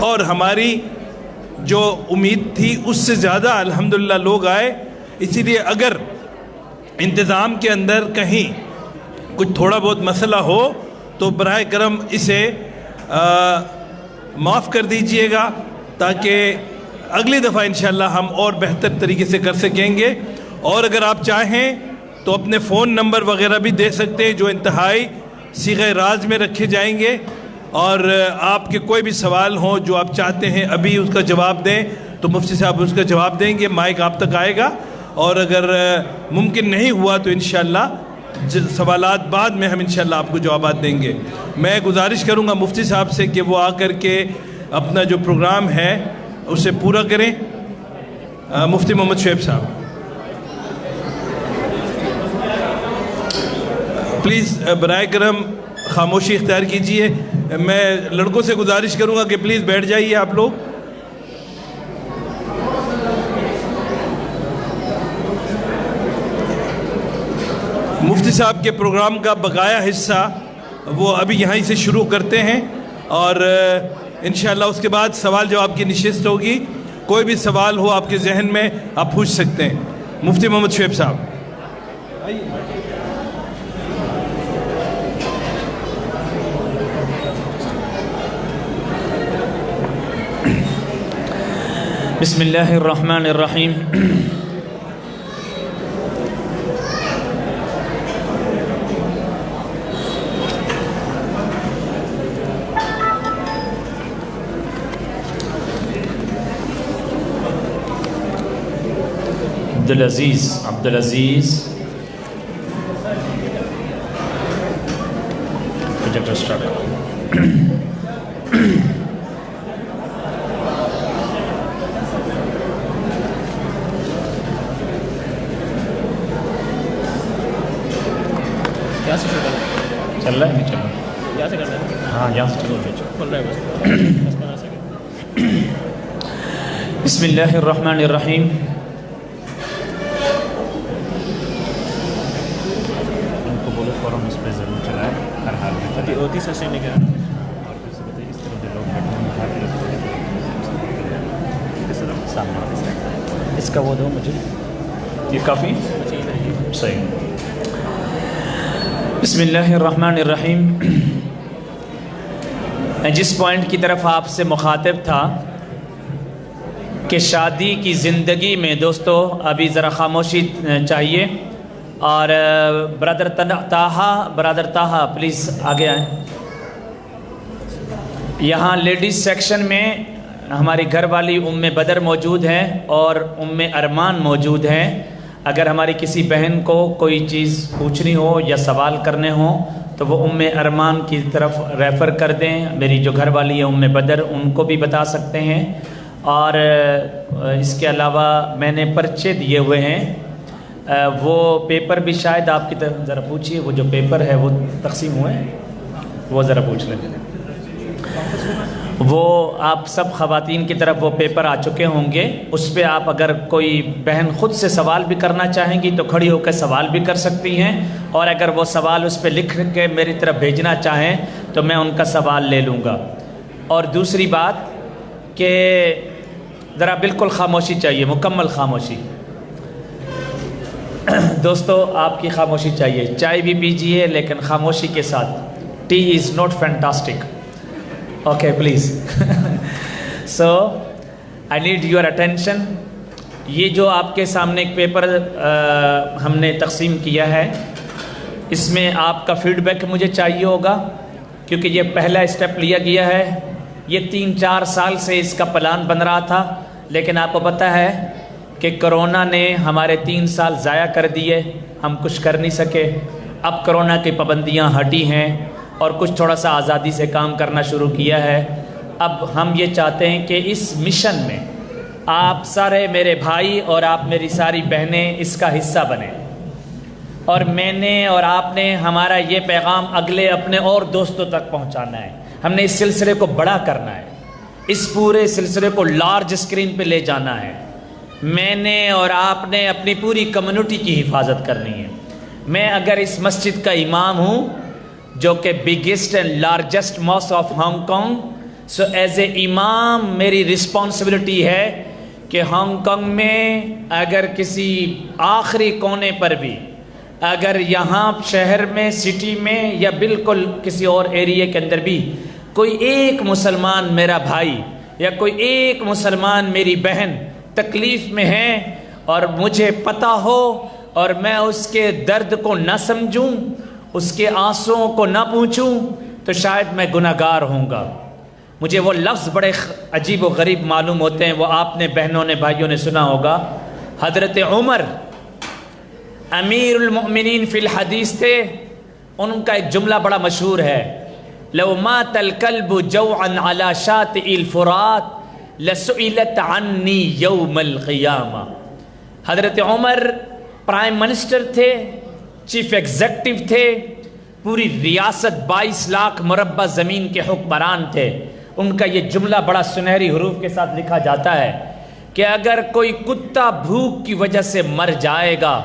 اور ہماری جو امید تھی اس سے زیادہ الحمدللہ لوگ آئے. اسی لیے اگر انتظام کے اندر کہیں کچھ تھوڑا بہت مسئلہ ہو تو براہ کرم اسے معاف کر دیجئے گا تاکہ اگلی دفعہ انشاءاللہ ہم اور بہتر طریقے سے کر سکیں گے. اور اگر آپ چاہیں تو اپنے فون نمبر وغیرہ بھی دے سکتے ہیں جو انتہائی صیغہ راز میں رکھے جائیں گے, اور آپ کے کوئی بھی سوال ہوں جو آپ چاہتے ہیں ابھی اس کا جواب دیں تو مفتی صاحب اس کا جواب دیں گے, مائک آپ تک آئے گا. اور اگر ممکن نہیں ہوا تو انشاءاللہ سوالات بعد میں ہم انشاءاللہ آپ کو جوابات دیں گے. میں گزارش کروں گا مفتی صاحب سے کہ وہ آ کر کے اپنا جو پروگرام ہے اسے پورا کریں. مفتی محمد شعیب صاحب پلیز برائے کرم خاموشی اختیار کیجئے. میں لڑکوں سے گزارش کروں گا کہ پلیز بیٹھ جائیے آپ لوگ. مفتی صاحب کے پروگرام کا بقایا حصہ وہ ابھی یہاں سے شروع کرتے ہیں, اور انشاءاللہ اس کے بعد سوال جواب کی نشست ہوگی. کوئی بھی سوال ہو آپ کے ذہن میں آپ پوچھ سکتے ہیں. مفتی محمد شعیب صاحب. بسم اللہ الرحمن الرحیم. عبدالعزیز پروجیکٹر سٹارٹ کرو. چل رہا ہے نہیں چل رہا؟ یہاں سے کرنا ہے. ہاں یہاں سے چل رہا ہے. بسم اللہ الرحمن الرحیم. ان کو بولو فورم اس پہ ضرور چلائے ہر حال میں. ہوتی سر سے نہیں کیا اور پھر سے بتائیے اس طرح جو لوگ بیٹھے ہیں سامنے اس کا وہ دو مجھے, یہ کافی صحیح. بسم اللہ الرحمن الرحیم. میں جس پوائنٹ کی طرف آپ سے مخاطب تھا کہ شادی کی زندگی میں دوستو ابھی ذرا خاموشی چاہیے, اور برادر طاہا پلیز آگے آئیں. یہاں لیڈیز سیکشن میں ہماری گھر والی ام بدر موجود ہیں اور ام ارمان موجود ہیں. اگر ہماری کسی بہن کو کوئی چیز پوچھنی ہو یا سوال کرنے ہوں تو وہ ام ارمان کی طرف ریفر کر دیں. میری جو گھر والی ہے ام بدر, ان کو بھی بتا سکتے ہیں. اور اس کے علاوہ میں نے پرچے دیے ہوئے ہیں, وہ پیپر بھی شاید آپ کی طرف ذرا پوچھیے. وہ جو پیپر ہے وہ تقسیم ہوئے ہیں, وہ ذرا پوچھ لیں. وہ آپ سب خواتین کی طرف وہ پیپر آ چکے ہوں گے. اس پہ آپ اگر کوئی بہن خود سے سوال بھی کرنا چاہیں گی تو کھڑی ہو کے سوال بھی کر سکتی ہیں, اور اگر وہ سوال اس پہ لکھ کے میری طرف بھیجنا چاہیں تو میں ان کا سوال لے لوں گا. اور دوسری بات کہ ذرا بالکل خاموشی چاہیے, مکمل خاموشی. دوستو آپ کی خاموشی چاہیے. چائے بھی پیجیے لیکن خاموشی کے ساتھ. T is not fantastic. Okay please. So I need your attention. یہ جو آپ کے سامنے ایک پیپر ہم نے تقسیم کیا ہے, اس میں آپ کا فیڈ بیک مجھے چاہیے ہوگا, کیونکہ یہ پہلا اسٹیپ لیا گیا ہے. یہ 3-4 سال سے اس کا پلان بن رہا تھا, لیکن آپ کو پتہ ہے کہ کرونا نے ہمارے 3 سال ضائع کر دیے, ہم کچھ کر نہیں سکے. اب کرونا کی پابندیاں ہٹی ہیں اور کچھ تھوڑا سا آزادی سے کام کرنا شروع کیا ہے. اب ہم یہ چاہتے ہیں کہ اس مشن میں آپ سارے میرے بھائی اور آپ میری ساری بہنیں اس کا حصہ بنیں, اور میں نے اور آپ نے ہمارا یہ پیغام اگلے اپنے اور دوستوں تک پہنچانا ہے. ہم نے اس سلسلے کو بڑا کرنا ہے, اس پورے سلسلے کو لارج اسکرین پہ لے جانا ہے. میں نے اور آپ نے اپنی پوری کمیونٹی کی حفاظت کرنی ہے. میں اگر اس مسجد کا امام ہوں جو کہ biggest and largest mosque of Hong Kong, so as a امام میری رسپانسبلٹی ہے کہ ہانگ کانگ میں اگر کسی آخری کونے پر بھی، اگر یہاں شہر میں، سٹی میں، یا بالکل کسی اور ایریے کے اندر بھی کوئی ایک مسلمان میرا بھائی یا کوئی ایک مسلمان میری بہن تکلیف میں ہے اور مجھے پتہ ہو اور میں اس کے درد کو نہ سمجھوں، اس کے آنسوؤں کو نہ پوچھوں، تو شاید میں گناہ گار ہوں گا۔ مجھے وہ لفظ بڑے عجیب و غریب معلوم ہوتے ہیں، وہ آپ نے بہنوں نے بھائیوں نے سنا ہوگا۔ حضرت عمر امیر المؤمنین فی الحدیث تھے، ان کا ایک جملہ بڑا مشہور ہے، لو مات الکلب جوعا علی شاطئ الفرات لسئلت عنی یوم القیامہ۔ حضرت عمر پرائم منسٹر تھے، چیف ایگزیکٹو تھے، پوری ریاست 22 لاکھ مربع زمین کے حکمران تھے۔ ان کا یہ جملہ بڑا سنہری حروف کے ساتھ لکھا جاتا ہے کہ اگر کوئی کتا بھوک کی وجہ سے مر جائے گا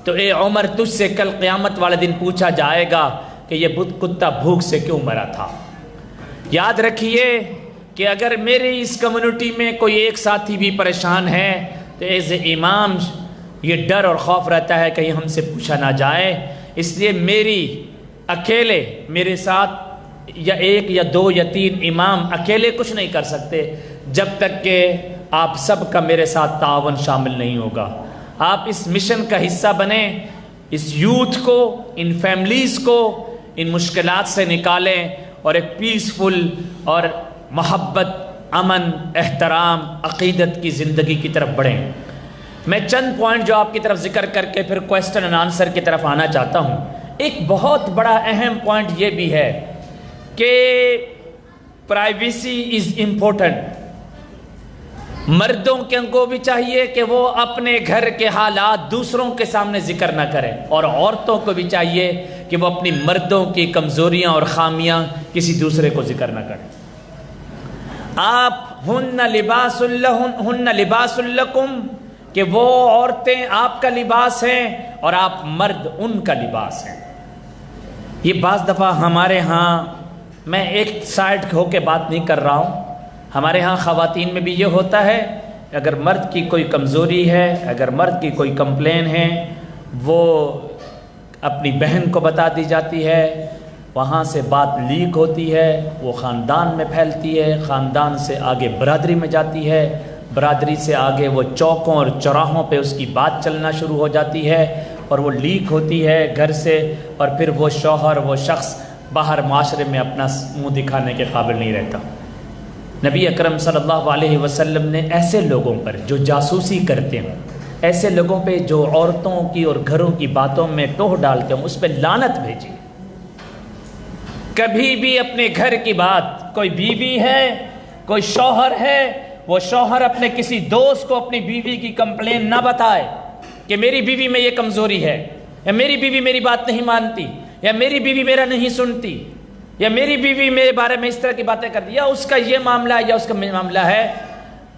تو اے عمر تجھ سے کل قیامت والے دن پوچھا جائے گا کہ یہ کتا بھوک سے کیوں مرا تھا۔ یاد رکھیے کہ اگر میری اس کمیونٹی میں کوئی ایک ساتھی بھی پریشان ہے تو ایز اے امام یہ ڈر اور خوف رہتا ہے کہ یہ ہم سے پوچھا نہ جائے، اس لیے میری اکیلے میرے ساتھ یا ایک یا دو یا تین امام اکیلے کچھ نہیں کر سکتے جب تک کہ آپ سب کا میرے ساتھ تعاون شامل نہیں ہوگا۔ آپ اس مشن کا حصہ بنیں، اس یوتھ کو، ان فیملیز کو ان مشکلات سے نکالیں اور ایک پیسفل اور محبت، امن، احترام، عقیدت کی زندگی کی طرف بڑھیں۔ میں چند پوائنٹ جو آپ کی طرف ذکر کر کے پھر کویسچن اینڈ آنسر کی طرف آنا چاہتا ہوں۔ ایک بہت بڑا اہم پوائنٹ یہ بھی ہے کہ پرائیویسی از امپورٹنٹ۔ مردوں کو بھی چاہیے کہ وہ اپنے گھر کے حالات دوسروں کے سامنے ذکر نہ کریں، اور عورتوں کو بھی چاہیے کہ وہ اپنی مردوں کی کمزوریاں اور خامیاں کسی دوسرے کو ذکر نہ کریں۔ آپ ہن لباس لکم، کہ وہ عورتیں آپ کا لباس ہیں اور آپ مرد ان کا لباس ہیں۔ یہ بعض دفعہ ہمارے ہاں، میں ایک سائڈ ہو کے بات نہیں کر رہا ہوں، ہمارے ہاں خواتین میں بھی یہ ہوتا ہے، اگر مرد کی کوئی کمزوری ہے، اگر مرد کی کوئی کمپلین ہے، وہ اپنی بہن کو بتا دی جاتی ہے، وہاں سے بات لیک ہوتی ہے، وہ خاندان میں پھیلتی ہے، خاندان سے آگے برادری میں جاتی ہے، برادری سے آگے وہ چوکوں اور چوراہوں پہ اس کی بات چلنا شروع ہو جاتی ہے، اور وہ لیک ہوتی ہے گھر سے، اور پھر وہ شوہر، وہ شخص باہر معاشرے میں اپنا منہ دکھانے کے قابل نہیں رہتا۔ نبی اکرم صلی اللہ علیہ وسلم نے ایسے لوگوں پر جو جاسوسی کرتے ہیں، ایسے لوگوں پہ جو عورتوں کی اور گھروں کی باتوں میں ٹوہ ڈالتے ہیں، اس پہ لعنت بھیجی۔ کبھی بھی اپنے گھر کی بات، کوئی بیوی ہے، کوئی شوہر ہے، وہ شوہر اپنے کسی دوست کو اپنی بیوی کی کمپلین نہ بتائے کہ میری بیوی میں یہ کمزوری ہے، یا میری بیوی میری بات نہیں مانتی، یا میری بیوی میرا نہیں سنتی، یا میری بیوی میرے بارے میں اس طرح کی باتیں کرتی، یا اس کا یہ معاملہ ہے یا اس کا معاملہ ہے۔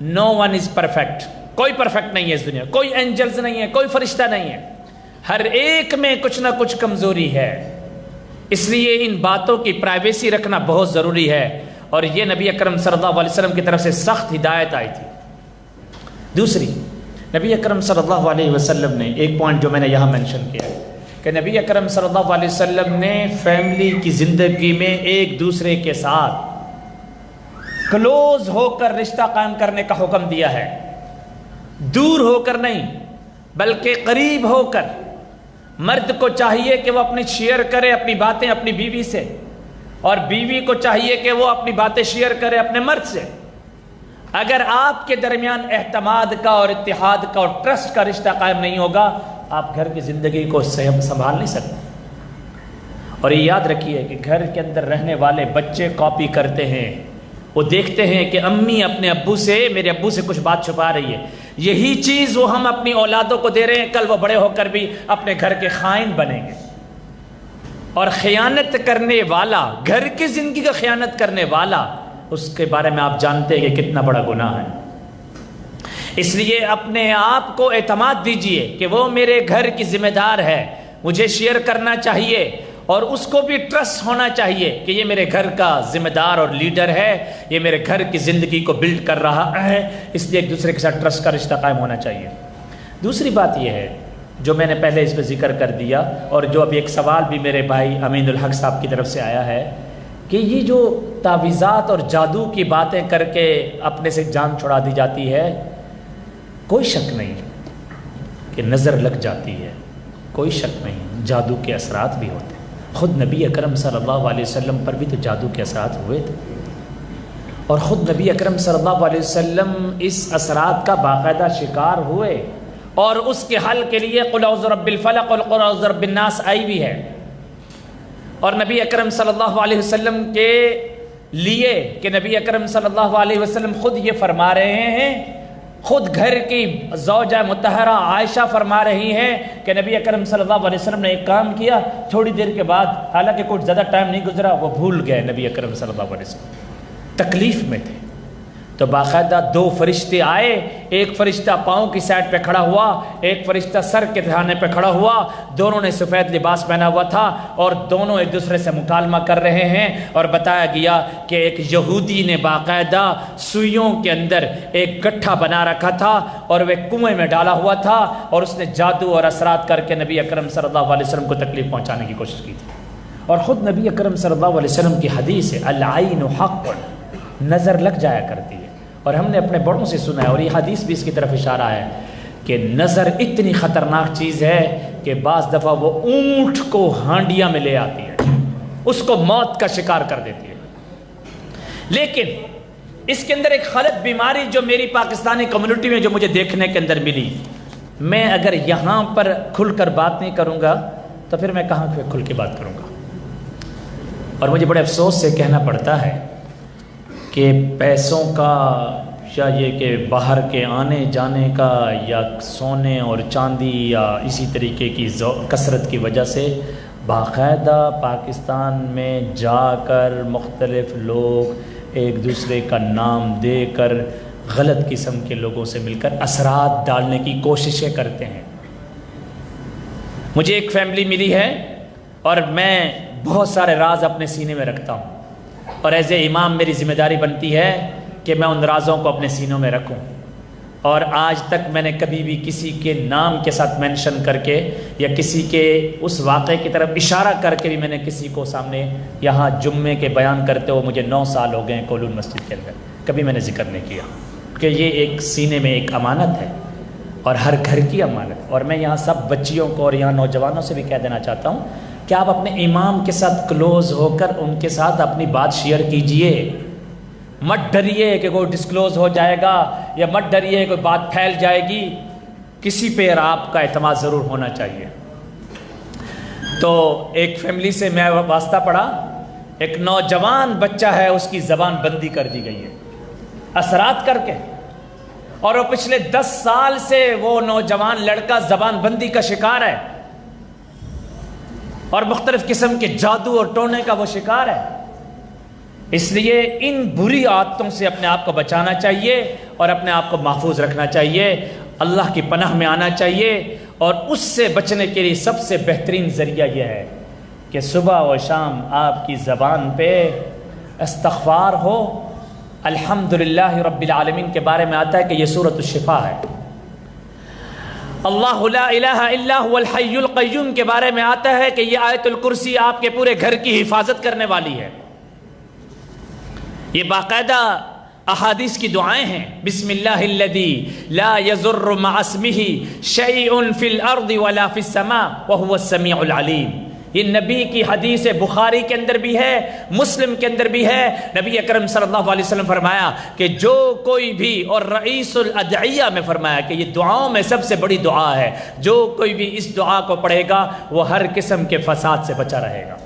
نو ون از پرفیکٹ، کوئی پرفیکٹ نہیں ہے اس دنیا، کوئی اینجلز نہیں ہے، کوئی فرشتہ نہیں ہے، ہر ایک میں کچھ نہ کچھ کمزوری ہے۔ اس لیے ان باتوں کی پرائیویسی رکھنا بہت ضروری ہے، اور یہ نبی اکرم صلی اللہ علیہ وسلم کی طرف سے سخت ہدایت آئی تھی۔ دوسری، نبی اکرم صلی اللہ علیہ وسلم نے ایک پوائنٹ جو میں نے یہاں مینشن کیا ہے کہ نبی اکرم صلی اللہ علیہ وسلم نے فیملی کی زندگی میں ایک دوسرے کے ساتھ کلوز ہو کر رشتہ قائم کرنے کا حکم دیا ہے، دور ہو کر نہیں بلکہ قریب ہو کر۔ مرد کو چاہیے کہ وہ اپنی شیئر کرے اپنی باتیں اپنی بیوی سے، اور بیوی کو چاہیے کہ وہ اپنی باتیں شیئر کرے اپنے مرد سے۔ اگر آپ کے درمیان اعتماد کا اور اتحاد کا اور ٹرسٹ کا رشتہ قائم نہیں ہوگا، آپ گھر کی زندگی کو سنبھال نہیں سکتے۔ اور یہ یاد رکھیے کہ گھر کے اندر رہنے والے بچے کاپی کرتے ہیں، وہ دیکھتے ہیں کہ امی اپنے ابو سے، میرے ابو سے کچھ بات چھپا رہی ہے، یہی چیز وہ ہم اپنی اولادوں کو دے رہے ہیں، کل وہ بڑے ہو کر بھی اپنے گھر کے خائن بنیں گے۔ اور خیانت کرنے والا، گھر کی زندگی کا خیانت کرنے والا، اس کے بارے میں آپ جانتے ہیں کہ کتنا بڑا گناہ ہے۔ اس لیے اپنے آپ کو اعتماد دیجئے کہ وہ میرے گھر کی ذمہ دار ہے، مجھے شیئر کرنا چاہیے، اور اس کو بھی ٹرسٹ ہونا چاہیے کہ یہ میرے گھر کا ذمہ دار اور لیڈر ہے، یہ میرے گھر کی زندگی کو بلڈ کر رہا ہے، اس لیے ایک دوسرے کے ساتھ ٹرسٹ کا رشتہ قائم ہونا چاہیے۔ دوسری بات یہ ہے جو میں نے پہلے اس پہ ذکر کر دیا، اور جو ابھی ایک سوال بھی میرے بھائی امین الحق صاحب کی طرف سے آیا ہے کہ یہ جو تعویذات اور جادو کی باتیں کر کے اپنے سے جان چھڑا دی جاتی ہے، کوئی شک نہیں کہ نظر لگ جاتی ہے، کوئی شک نہیں جادو کے اثرات بھی ہوتے ہیں۔ خود نبی اکرم صلی اللہ علیہ وسلم پر بھی تو جادو کے اثرات ہوئے تھے، اور خود نبی اکرم صلی اللہ علیہ وسلم اس اثرات کا باقاعدہ شکار ہوئے، اور اس کے حل کے لیے قل اعوذ برب الفلق اور قل اعوذ برب الناس آئی بھی ہے۔ اور نبی اکرم صلی اللہ علیہ وسلم کے لیے کہ نبی اکرم صلی اللہ علیہ وسلم خود یہ فرما رہے ہیں، خود گھر کی زوجہ مطہرہ عائشہ فرما رہی ہیں کہ نبی اکرم صلی اللہ علیہ وسلم نے ایک کام کیا، تھوڑی دیر کے بعد، حالانکہ کچھ زیادہ ٹائم نہیں گزرا، وہ بھول گئے نبی اکرم صلی اللہ علیہ وسلم، تکلیف میں تھے، تو باقاعدہ دو فرشتے آئے، ایک فرشتہ پاؤں کی سائڈ پہ کھڑا ہوا، ایک فرشتہ سر کے دہانے پہ کھڑا ہوا، دونوں نے سفید لباس پہنا ہوا تھا، اور دونوں ایک دوسرے سے مکالمہ کر رہے ہیں، اور بتایا گیا کہ ایک یہودی نے باقاعدہ سوئیوں کے اندر ایک گٹھا بنا رکھا تھا اور وہ کنویں میں ڈالا ہوا تھا، اور اس نے جادو اور اثرات کر کے نبی اکرم صلی اللہ علیہ وسلم کو تکلیف پہنچانے کی کوشش کی تھی۔ اور خود نبی اکرم صلی اللہ علیہ وسلم کی حدیث ہے العین حق، نظر لگ جایا کرتی ہے، اور ہم نے اپنے بڑوں سے سنا ہے، اور یہ حدیث بھی اس کی طرف اشارہ ہے کہ نظر اتنی خطرناک چیز ہے کہ بعض دفعہ وہ اونٹ کو ہانڈیاں میں لے آتی ہے، اس کو موت کا شکار کر دیتی ہے۔ لیکن اس کے اندر ایک غلط بیماری جو میری پاکستانی کمیونٹی میں جو مجھے دیکھنے کے اندر ملی، میں اگر یہاں پر کھل کر بات نہیں کروں گا تو پھر میں کہاں پہ کھل کے بات کروں گا؟ اور مجھے بڑے افسوس سے کہنا پڑتا ہے کہ پیسوں کا یا یہ کہ باہر کے آنے جانے کا یا سونے اور چاندی یا اسی طریقے کی کثرت کی وجہ سے باقاعدہ پاکستان میں جا کر مختلف لوگ ایک دوسرے کا نام دے کر غلط قسم کے لوگوں سے مل کر اثرات ڈالنے کی کوششیں کرتے ہیں۔ مجھے ایک فیملی ملی ہے اور میں بہت سارے راز اپنے سینے میں رکھتا ہوں، اور ایز اے امام میری ذمہ داری بنتی ہے کہ میں ان رازوں کو اپنے سینوں میں رکھوں، اور آج تک میں نے کبھی بھی کسی کے نام کے ساتھ مینشن کر کے یا کسی کے اس واقعے کی طرف اشارہ کر کے بھی میں نے کسی کو سامنے یہاں جمعے کے بیان کرتے ہوئے مجھے 9 سال ہو گئے ہیں کولون مسجد کے اندر، کبھی میں نے ذکر نہیں کیا، کہ یہ ایک سینے میں ایک امانت ہے اور ہر گھر کی امانت۔ اور میں یہاں سب بچیوں کو اور یہاں نوجوانوں سے بھی کہہ دینا چاہتا ہوں کہ آپ اپنے امام کے ساتھ کلوز ہو کر ان کے ساتھ اپنی بات شیئر کیجئے، مت ڈریے کہ کوئی ڈسکلوز ہو جائے گا، یا مت ڈریے کوئی بات پھیل جائے گی، کسی پہ آپ کا اعتماد ضرور ہونا چاہیے۔ تو ایک فیملی سے میں واسطہ پڑا، ایک نوجوان بچہ ہے، اس کی زبان بندی کر دی گئی ہے اثرات کر کے، اور وہ پچھلے 10 سال سے وہ نوجوان لڑکا زبان بندی کا شکار ہے، اور مختلف قسم کے جادو اور ٹونے کا وہ شکار ہے۔ اس لیے ان بری عادتوں سے اپنے آپ کو بچانا چاہیے اور اپنے آپ کو محفوظ رکھنا چاہیے، اللہ کی پناہ میں آنا چاہیے، اور اس سے بچنے کے لیے سب سے بہترین ذریعہ یہ ہے کہ صبح و شام آپ کی زبان پہ استغفار ہو۔ الحمدللہ رب العالمین کے بارے میں آتا ہے کہ یہ سورۃ الشفا ہے، اللہ لا الہ الا هو الحی القیوم کے بارے میں آتا ہے کہ یہ آیت الکرسی آپ کے پورے گھر کی حفاظت کرنے والی ہے۔ یہ باقاعدہ احادیث کی دعائیں ہیں، بسم اللہ الذی لا یضر مع اسمہ شیء فی الارض ولا فی السماء وهو السمیع العلیم۔ یہ نبی کی حدیث بخاری کے اندر بھی ہے، مسلم کے اندر بھی ہے۔ نبی اکرم صلی اللہ علیہ وسلم فرمایا کہ جو کوئی بھی، اور رئیس الادعیہ میں فرمایا کہ یہ دعاؤں میں سب سے بڑی دعا ہے، جو کوئی بھی اس دعا کو پڑھے گا وہ ہر قسم کے فساد سے بچا رہے گا۔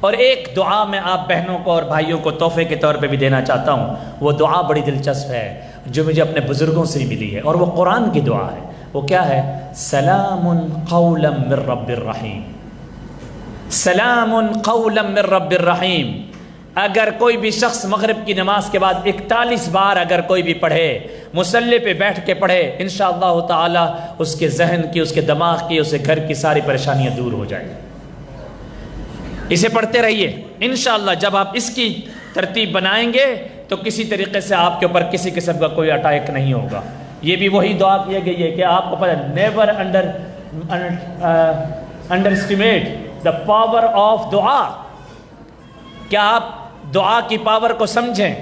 اور ایک دعا میں آپ بہنوں کو اور بھائیوں کو تحفے کے طور پہ بھی دینا چاہتا ہوں، وہ دعا بڑی دلچسپ ہے جو مجھے اپنے بزرگوں سے ملی ہے، اور وہ قرآن کی دعا ہے۔ وہ کیا ہے؟ سلام قولا من رب الرحیم، سلام قولا من رب الرحیم۔ اگر کوئی بھی شخص مغرب کی نماز کے بعد 41 بار اگر کوئی بھی پڑھے، مصلی پہ بیٹھ کے پڑھے، انشاءاللہ تعالی اس کے ذہن کی، اس کے دماغ کی، اس کے گھر کی ساری پریشانیاں دور ہو جائیں۔ اسے پڑھتے رہیے، انشاءاللہ جب آپ اس کی ترتیب بنائیں گے تو کسی طریقے سے آپ کے اوپر کسی قسم کا کوئی اٹیک نہیں ہوگا۔ یہ بھی وہی دعا کی گئی ہے کہ آپ کو پتہ، never under estimate the power of دعا۔ کیا آپ دعا کی پاور کو سمجھیں؟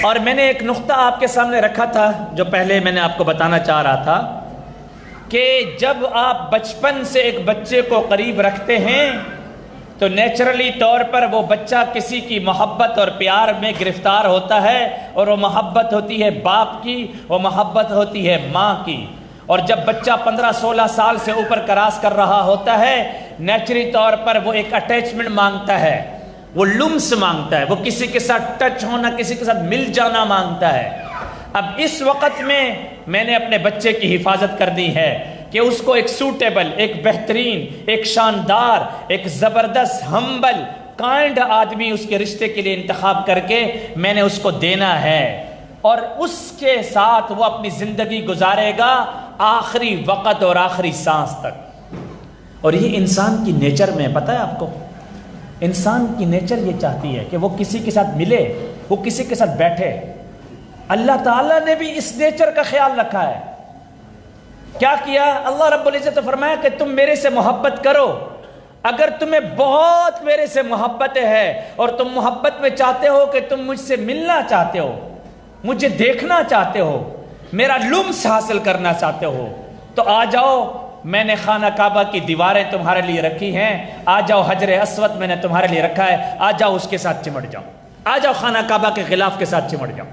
اور میں نے ایک نقطہ آپ کے سامنے رکھا تھا جو پہلے میں نے آپ کو بتانا چاہ رہا تھا کہ جب آپ بچپن سے ایک بچے کو قریب رکھتے ہیں تو نیچرلی طور پر وہ بچہ کسی کی محبت اور پیار میں گرفتار ہوتا ہے، اور وہ محبت ہوتی ہے باپ کی، وہ محبت ہوتی ہے ماں کی۔ اور جب بچہ 15-16 سال سے اوپر کراس کر رہا ہوتا ہے، نیچرلی طور پر وہ ایک اٹیچمنٹ مانگتا ہے، وہ لمس مانگتا ہے، وہ کسی کے ساتھ ٹچ ہونا، کسی کے ساتھ مل جانا مانگتا ہے۔ اب اس وقت میں نے اپنے بچے کی حفاظت کرنی ہے کہ اس کو ایک سوٹیبل، ایک بہترین، ایک شاندار، ایک زبردست، ہمبل، کائنڈ آدمی اس کے رشتے کے لیے انتخاب کر کے میں نے اس کو دینا ہے، اور اس کے ساتھ وہ اپنی زندگی گزارے گا آخری وقت اور آخری سانس تک۔ اور یہ انسان کی نیچر میں، پتہ ہے آپ کو، انسان کی نیچر یہ چاہتی ہے کہ وہ کسی کے ساتھ ملے، وہ کسی کے ساتھ بیٹھے۔ اللہ تعالیٰ نے بھی اس نیچر کا خیال رکھا ہے۔ کیا کیا؟ اللہ رب العزت نے فرمایا کہ تم میرے سے محبت کرو، اگر تمہیں بہت میرے سے محبت ہے اور تم محبت میں چاہتے ہو کہ تم مجھ سے ملنا چاہتے ہو، مجھے دیکھنا چاہتے ہو، میرا لمس حاصل کرنا چاہتے ہو، تو آ جاؤ، میں نے خانہ کعبہ کی دیواریں تمہارے لیے رکھی ہیں، آ جاؤ، حجر اسود میں نے تمہارے لیے رکھا ہے، آ جاؤ اس کے ساتھ چمٹ جاؤ، آ جاؤ خانہ کعبہ کے غلاف کے ساتھ چمٹ جاؤ۔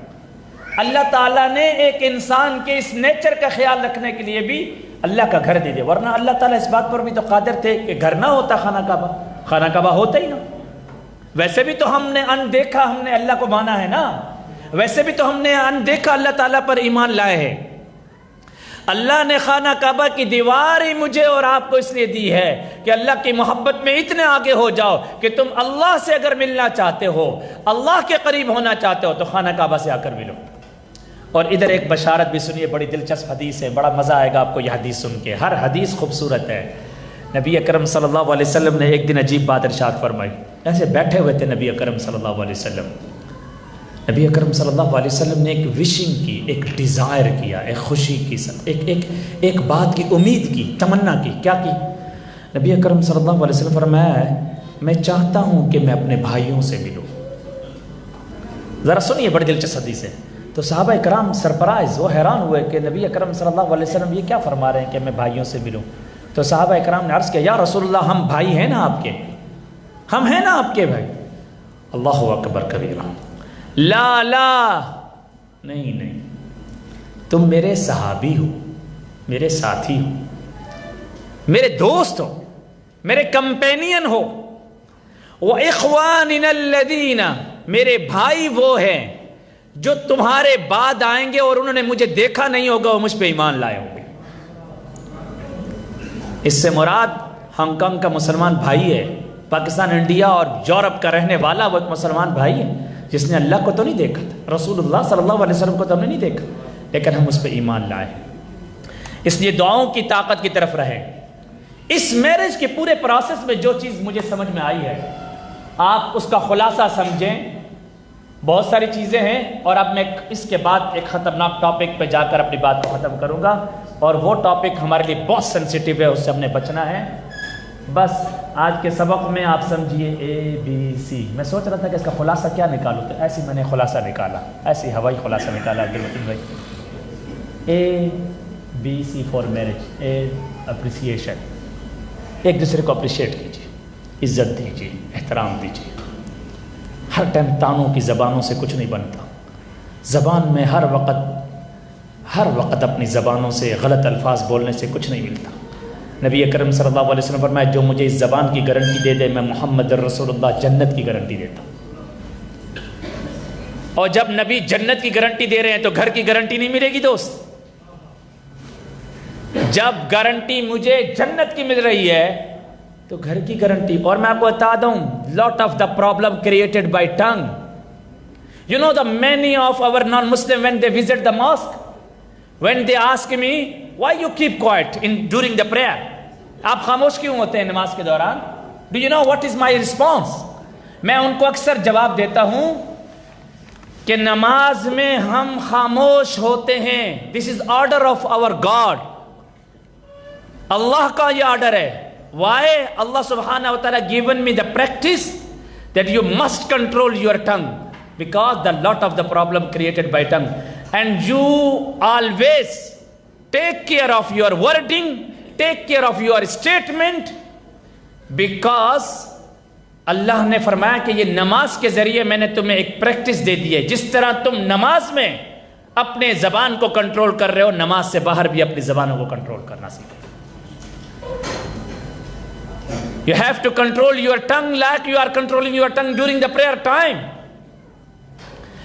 اللہ تعالیٰ نے ایک انسان کے اس نیچر کا خیال رکھنے کے لیے بھی اللہ کا گھر دے دیا، ورنہ اللہ تعالیٰ اس بات پر بھی تو قادر تھے کہ گھر نہ ہوتا خانہ کعبہ ہوتا ہی نہ۔ ویسے بھی تو ہم نے اندیکھا، ہم نے اللہ کو مانا ہے نا، ویسے بھی تو ہم نے اندیکھا اللہ تعالیٰ پر ایمان لائے ہیں۔ اللہ نے خانہ کعبہ کی دیوار ہی مجھے اور آپ کو اس لیے دی ہے کہ اللہ کی محبت میں اتنے آگے ہو جاؤ کہ تم اللہ سے اگر ملنا چاہتے ہو، اللہ کے قریب ہونا چاہتے ہو، تو خانہ کعبہ سے آ کر ملو۔ اور ادھر ایک بشارت بھی سنیے، بڑی دلچسپ حدیث ہے، بڑا مزہ آئے گا آپ کو یہ حدیث سن کے، ہر حدیث خوبصورت ہے۔ نبی اکرم صلی اللہ علیہ وسلم نے ایک دن عجیب بات ارشاد فرمائی، ایسے بیٹھے ہوئے تھے نبی اکرم صلی اللہ علیہ وسلم، نبی اکرم صلی اللہ علیہ وسلم نے ایک وشنگ کی، ایک ڈیزائر کیا، ایک خوشی کی، ایک بات کی، امید کی، تمنا کی۔ کیا کی؟ نبی اکرم صلی اللہ علیہ وسلم فرمایا ہے، میں چاہتا ہوں کہ میں اپنے بھائیوں سے ملوں۔ ذرا سنیے، بڑی دلچسپ حدیث ہے۔ تو صحابہ اکرام سرپرائز، وہ حیران ہوئے کہ نبی اکرم صلی اللہ علیہ وسلم یہ کیا فرما رہے ہیں کہ میں بھائیوں سے ملوں۔ تو صحابہ اکرام نے عرض کیا، یا رسول اللہ، ہم بھائی ہیں نا آپ کے، ہم ہیں نا آپ کے بھائی۔ اللہ اکبر کبیرہ، لا لا، نہیں، تم میرے صحابی ہو، میرے ساتھی ہو، میرے دوست ہو، میرے کمپینین ہو۔ وَإِخْوَانِنَا الَّذِينَ، میرے بھائی وہ ہیں جو تمہارے بعد آئیں گے اور انہوں نے مجھے دیکھا نہیں ہوگا اور مجھ پہ ایمان لائے ہوں گے۔ اس سے مراد ہانگ کانگ کا مسلمان بھائی ہے، پاکستان، انڈیا اور یورپ کا رہنے والا وہ ایک مسلمان بھائی ہے جس نے اللہ کو تو نہیں دیکھا تھا، رسول اللہ صلی اللہ علیہ وسلم کو تو ہم نے نہیں دیکھا، لیکن ہم اس پہ ایمان لائے۔ اس لیے دعاؤں کی طاقت کی طرف رہے۔ اس میرج کے پورے پروسیس میں جو چیز مجھے سمجھ میں آئی ہے، آپ اس کا خلاصہ سمجھیں۔ بہت ساری چیزیں ہیں، اور اب میں اس کے بعد ایک خطرناک ٹاپک پہ جا کر اپنی بات کو ختم کروں گا، اور وہ ٹاپک ہمارے لیے بہت سینسیٹیو ہے، اس سے ہم نے بچنا ہے۔ بس آج کے سبق میں آپ سمجھیے ABC۔ میں سوچ رہا تھا کہ اس کا خلاصہ کیا نکالوں، تو ایسے میں نے خلاصہ نکالا، ایسے ہوائی خلاصہ نکالا عبدالوطن بھائی۔ ABC فار میرج، اپریسیشن، ایک دوسرے کو اپریشیٹ کیجیے، عزت دیجیے، احترام دیجیے۔ ہر ٹائم تانوں کی زبانوں سے کچھ نہیں بنتا، زبان میں ہر وقت اپنی زبانوں سے غلط الفاظ بولنے سے کچھ نہیں ملتا۔ نبی اکرم صلی اللہ علیہ وسلم فرمایا، جو مجھے اس زبان کی گارنٹی دے دے، میں محمد رسول اللہ جنت کی گارنٹی دیتا ہوں۔ اور جب نبی جنت کی گارنٹی دے رہے ہیں تو گھر کی گارنٹی نہیں ملے گی دوست۔ جب گارنٹی مجھے جنت کی مل رہی ہے تو گھر کی گارنٹی۔ اور میں آپ کو بتا دوں، lot of the problem created by tongue. You know the many of our non Muslim when they visit the mosque, when they ask me why you keep quiet in during the prayer, آپ خاموش کیوں ہوتے ہیں نماز کے دوران؟ Do you know what is my response? میں ان کو اکثر جواب دیتا ہوں کہ نماز میں ہم خاموش ہوتے ہیں. This is order of our God. اللہ کا یہ آرڈر ہے. Why? Allah subhanahu wa ta'ala given me the practice that you must control your tongue, because the lot of the problem created by tongue, and you always take care of your wording, take care of your statement, because اللہ نے فرمایا کہ یہ نماز کے ذریعے میں نے تمہیں ایک پریکٹس دے دی ہے. جس طرح تم نماز میں اپنے زبان کو کنٹرول کر رہے ہو, نماز سے باہر بھی اپنی زبانوں کو کنٹرول کرنا سیکھو. You have to control your tongue like you are controlling your tongue during the prayer time.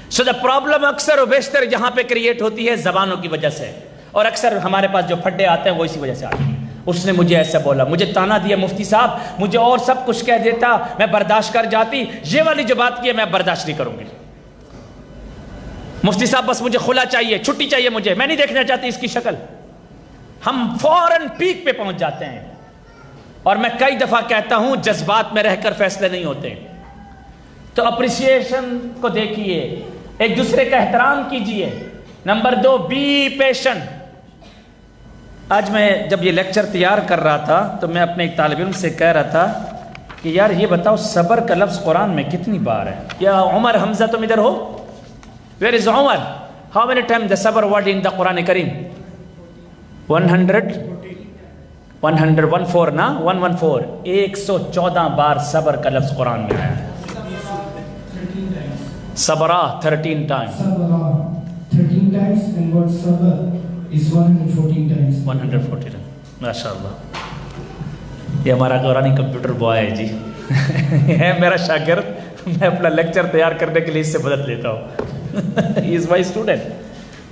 So the problem اکثر و بیشتر یہاں پہ کریٹ ہوتی ہے زبانوں کی وجہ سے, اور اکثر ہمارے پاس جو پھڈے آتے ہیں وہ اسی وجہ سے آتے ہیں. اس نے مجھے ایسا بولا, مجھے تانا دیا مفتی صاحب, مجھے اور سب کچھ کہہ دیتا, میں برداشت کر جاتی, یہ والی جو بات کی ہے میں برداشت نہیں کروں گی. مفتی صاحب بس مجھے خلا چاہیے, چھٹی چاہیے مجھے, میں نہیں دیکھنا چاہتی اس کی شکل. ہم فوراً پیک پہ پہنچ جاتے ہیں. اور میں کئی دفعہ کہتا ہوں جذبات میں رہ کر فیصلے نہیں ہوتے. تو اپریسیشن کو دیکھیے, ایک دوسرے کا احترام کیجئے. Number 2, be patient. آج میں جب یہ لیکچر تیار کر رہا تھا تو میں اپنے ایک طالب علم سے کہہ رہا تھا کہ یار یہ بتاؤ صبر کا لفظ قرآن میں کتنی بار ہے. یا عمر حمزہ تم ادھر ہو؟ Where is Umar? How many time the صبر ورڈ ان دا قرآن کریم؟ 114 نا, 114 بار صبر کا لفظ قرآن میں آیا ہے. صبرہ 13 times. 13 times and word sabr is 114 times. 114 times. ماشاءاللہ. یہ ہمارا قرآنی کمپیوٹر بوائے ہے جی. یہ ہے میرا شاگرد, میں اپنا لیکچر تیار کرنے کے لیے اس سے مدد لیتا ہوں. He is my student.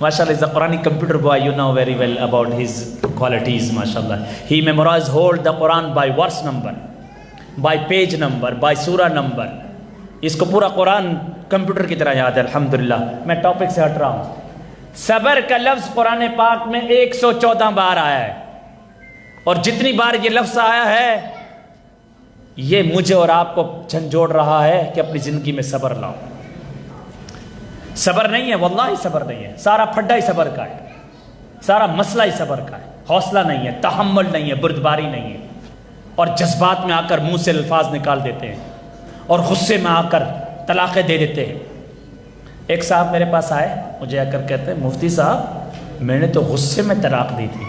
MashaAllah is the Quranic computer boy. You know very well about his qualities. MashaAllah. He memorized whole the Quran by verse number, by page number, by surah number. اس کو پورا قرآن computer کی طرح یاد ہے الحمدللہ. میں topic سے ہٹ رہا ہوں. صبر کا لفظ قرآن پاک میں 114 بار آیا ہے, اور جتنی بار یہ لفظ آیا ہے یہ مجھے اور آپ کو جھنجھوڑ رہا ہے کہ اپنی زندگی میں صبر لاؤ. صبر نہیں ہے, واللہ صبر نہیں ہے. سارا پھڈا ہی صبر کا ہے, سارا مسئلہ ہی صبر کا ہے. حوصلہ نہیں ہے, تحمل نہیں ہے, بردباری نہیں ہے, اور جذبات میں آ کر منہ سے الفاظ نکال دیتے ہیں, اور غصے میں آ کر طلاقیں دے دیتے ہیں. ایک صاحب میرے پاس آئے, مجھے آ کر کہتے ہیں مفتی صاحب میں نے تو غصے میں طلاق دی تھی.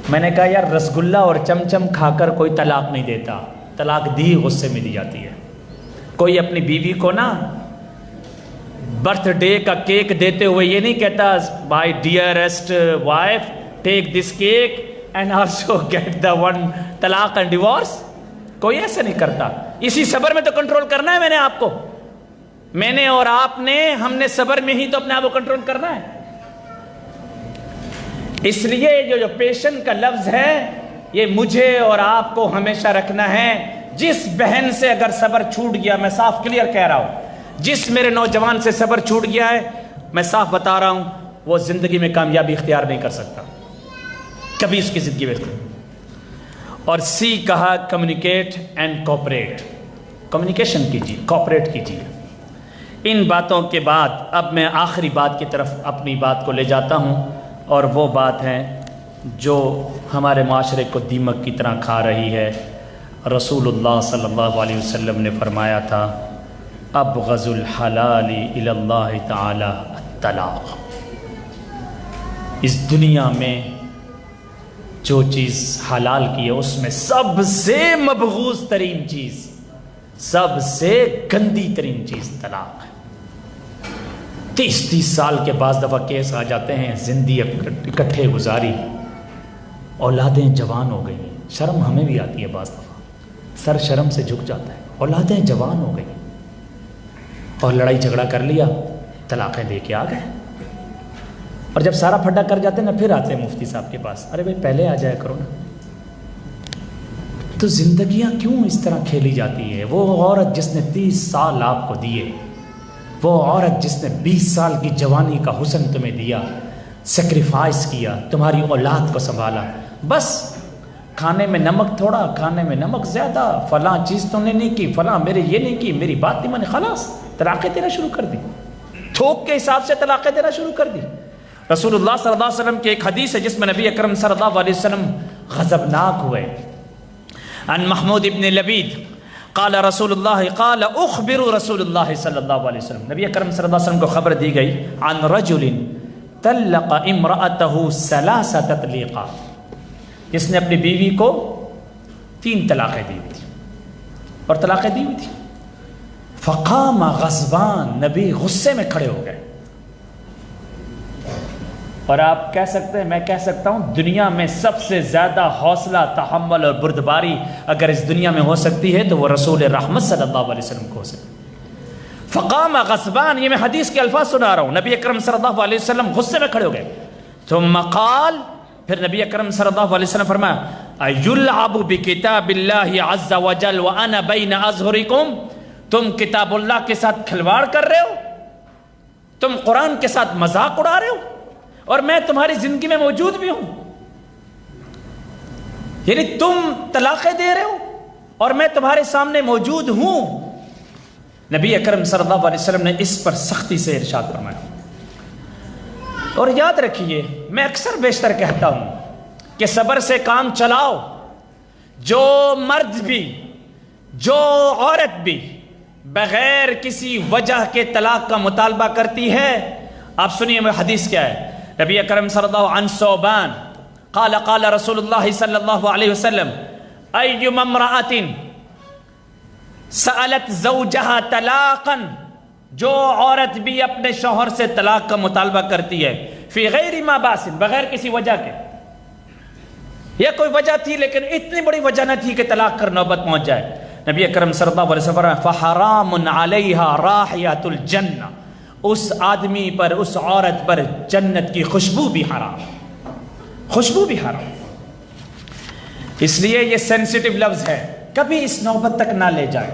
میں نے کہا یار رسگلہ اور چمچم کھا کر کوئی طلاق نہیں دیتا, طلاق دی غصے میں دی جاتی ہے. کوئی اپنی بیوی کو نا برتھ ڈے کا کیک دیتے ہوئے یہ نہیں کہتا bye dearest wife take this cake and also get the one طلاق اینڈ ڈیورس. کوئی ایسا نہیں کرتا. اسی صبر میں تو کنٹرول کرنا ہے میں نے آپ کو, میں نے اور آپ نے, ہم نے صبر میں ہی تو اپنے آپ کو کنٹرول کرنا ہے. اس لیے جو پیشن کا لفظ ہے یہ مجھے اور آپ کو ہمیشہ رکھنا ہے. جس بہن سے اگر صبر چھوٹ گیا, میں صاف کلیئر کہہ رہا ہوں, جس میرے نوجوان سے صبر چھوٹ گیا ہے, میں صاف بتا رہا ہوں وہ زندگی میں کامیابی اختیار نہیں کر سکتا کبھی اس کی زندگی میں. اور سی کہا کمیونیکیٹ اینڈ کوپریٹ. کمیونیکیشن کیجیے, کوپریٹ کیجیے. ان باتوں کے بعد اب میں آخری بات کی طرف اپنی بات کو لے جاتا ہوں, اور وہ بات ہے جو ہمارے معاشرے کو دیمک کی طرح کھا رہی ہے. رسول اللہ صلی اللہ علیہ وسلم نے فرمایا تھا ابغض الحلال الی اللہ تعالی الطلاق. اس دنیا میں جو چیز حلال کی ہے اس میں سب سے مبغوض ترین چیز, سب سے گندی ترین چیز طلاق ہے. 30 سال کے بعض دفعہ کیس آ جاتے ہیں, زندگی اکٹھے گزاری, اولادیں جوان ہو گئی, شرم ہمیں بھی آتی ہے بعض دفعہ, سر شرم سے جھک جاتا ہے, اولادیں جوان ہو گئی اور لڑائی جھگڑا کر لیا, طلاقیں دے کے آ گئے. اور جب سارا پھڈا کر جاتے ہیں نا پھر آتے ہیں مفتی صاحب کے پاس, ارے بھائی پہلے آ جایا کرو نا. تو زندگیاں کیوں اس طرح کھیلی جاتی ہے؟ وہ عورت جس نے 30 سال آپ کو دیے, وہ عورت جس نے 20 سال کی جوانی کا حسن تمہیں دیا, سیکریفائس کیا, تمہاری اولاد کو سنبھالا, بس کھانے میں نمک تھوڑا، کھانے میں نمک زیادہ، فلاں چیز تو نے نہیں کی، فلاں میرے یہ نہیں کی، میری بات نہیں مانی، خلاص طلاقیں دینا شروع کر دی، تھوک کے حساب سے طلاقیں دینا شروع کر دی۔ رسول اللہ صلی اللہ علیہ وسلم کی ایک حدیث ہے جس میں نبی اکرم صلی اللہ علیہ وسلم غضبناک ہوئے۔ عن محمود ابن لبید قال رسول اللہ قال اخبر رسول اللہ صلی اللہ علیہ وسلم، نبی اکرم صلی اللہ علیہ وسلم کو خبر دی گئی، عن رجل طلق امرأته 3 تطلیقات، جس نے اپنی بیوی کو 3 طلاقیں دی ہوئی تھی اور طلاقیں دی ہوئی تھی۔ فقام غضبان، نبی غصے میں کھڑے ہو گئے۔ اور آپ کہہ سکتے ہیں، میں کہہ سکتا ہوں، دنیا میں سب سے زیادہ حوصلہ، تحمل اور بردباری اگر اس دنیا میں ہو سکتی ہے تو وہ رسول رحمت صلی اللہ علیہ وسلم کو ہو سکتی ہے۔ فقام غضبان، یہ میں حدیث کے الفاظ سنا رہا ہوں، نبی اکرم صلی اللہ علیہ وسلم غصے میں کھڑے ہو گئے۔ ثم قال، پھر نبی اکرم صلی اللہ علیہ وسلم فرمایا، ایلعب بکتاب اللہ عز وجل وانا بین اظہرکم، تم کتاب اللہ کے ساتھ کھلواڑ کر رہے ہو، تم قرآن کے ساتھ مذاق اڑا رہے ہو، اور میں تمہاری زندگی میں موجود بھی ہوں، یعنی تم طلاقیں دے رہے ہو اور میں تمہارے سامنے موجود ہوں۔ نبی اکرم صلی اللہ علیہ وسلم نے اس پر سختی سے ارشاد فرمایا۔ اور یاد رکھیے، میں اکثر بیشتر کہتا ہوں کہ صبر سے کام چلاؤ۔ جو مرد بھی، جو عورت بھی بغیر کسی وجہ کے طلاق کا مطالبہ کرتی ہے، آپ سنیے میں حدیث کیا ہے۔ نبی اکرم صلی اللہ عن ثوبان قال قال رسول اللہ صلی اللہ علیہ وسلم، ایما امرأۃ سألت زوجہا طلاقا، جو عورت بھی اپنے شوہر سے طلاق کا مطالبہ کرتی ہے، فی غیر ما باس، بغیر کسی وجہ کے، یا کوئی وجہ تھی لیکن اتنی بڑی وجہ نہ تھی کہ طلاق کر نوبت پہنچ جائے، نبی اکرم صلی اللہ علیہ وسلم فحرام علیہا رائحۃ الجنہ، اس آدمی پر، اس عورت پر جنت کی خوشبو بھی حرام، خوشبو بھی حرام۔ اس لیے یہ سینسٹیو لفظ ہے، کبھی اس نوبت تک نہ لے جائیں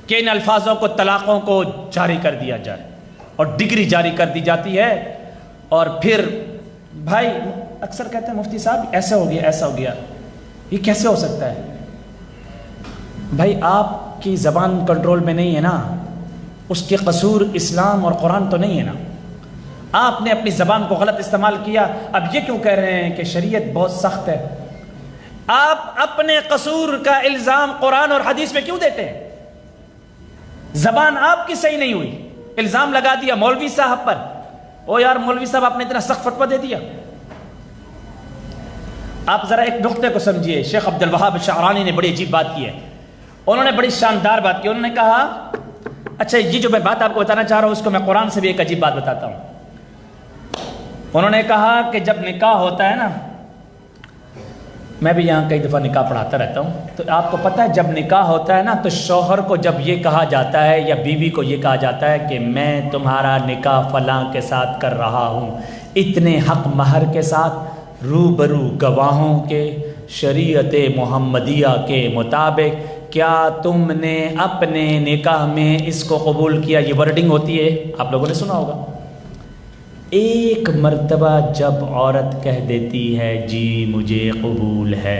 کہ ان الفاظوں کو، طلاقوں کو جاری کر دیا جائے اور ڈگری جاری کر دی جاتی ہے، اور پھر بھائی اکثر کہتے ہیں مفتی صاحب ایسا ہو گیا، ایسا ہو گیا، یہ کیسے ہو سکتا ہے؟ بھائی آپ کی زبان کنٹرول میں نہیں ہے نا، اس کے قصور اسلام اور قرآن تو نہیں ہے نا، آپ نے اپنی زبان کو غلط استعمال کیا، اب یہ کیوں کہہ رہے ہیں کہ شریعت بہت سخت ہے؟ آپ اپنے قصور کا الزام قرآن اور حدیث میں کیوں دیتے ہیں؟ زبان آپ کی صحیح نہیں ہوئی، الزام لگا دیا مولوی صاحب پر، او یار مولوی صاحب آپ نے اتنا سخت فتویٰ دے دیا۔ آپ ذرا ایک نقطے کو سمجھیے، شیخ عبد الوہاب شعرانی نے بڑی عجیب بات کی ہے، انہوں نے بڑی شاندار بات کی، انہوں نے کہا، اچھا یہ جو میں بات آپ کو بتانا چاہ رہا ہوں اس کو میں قرآن سے بھی ایک عجیب بات بتاتا ہوں۔ انہوں نے کہا کہ جب نکاح ہوتا ہے نا، میں بھی یہاں کئی دفعہ نکاح پڑھاتا رہتا ہوں، تو آپ کو پتہ ہے جب نکاح ہوتا ہے نا تو شوہر کو جب یہ کہا جاتا ہے یا بیوی کو یہ کہا جاتا ہے کہ میں تمہارا نکاح فلاں کے ساتھ کر رہا ہوں، اتنے حق مہر کے ساتھ، روبرو گواہوں کے، شریعت محمدیہ کے مطابق، کیا تم نے اپنے نکاح میں اس کو قبول کیا؟ یہ ورڈنگ ہوتی ہے، آپ لوگوں نے سنا ہوگا۔ ایک مرتبہ جب عورت کہہ دیتی ہے جی مجھے قبول ہے،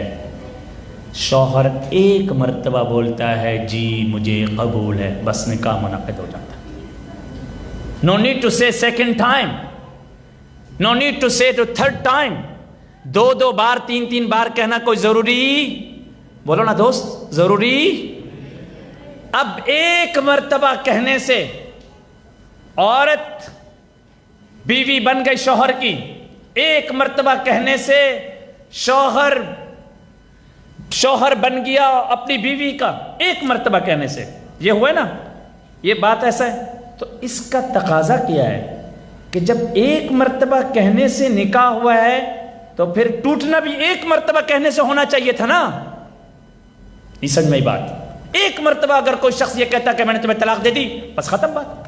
شوہر ایک مرتبہ بولتا ہے جی مجھے قبول ہے، بس نکاح منعقد ہو جاتا ہے۔ No need to say second time, no need to say to third time, 2 بار 3 بار کہنا کوئی ضروری، بولو نا دوست، ضروری؟ اب ایک مرتبہ کہنے سے عورت بیوی بن گئی شوہر کی، ایک مرتبہ کہنے سے شوہر بن گیا اپنی بیوی کا، ایک مرتبہ کہنے سے، یہ ہوا نا، یہ بات ایسا ہے۔ تو اس کا تقاضا کیا ہے کہ جب ایک مرتبہ کہنے سے نکاح ہوا ہے تو پھر ٹوٹنا بھی ایک مرتبہ کہنے سے ہونا چاہیے تھا نا۔ یہ سمجھ میں بات، ایک مرتبہ اگر کوئی شخص یہ کہتا کہ میں نے تمہیں طلاق دے دی، بس ختم بات۔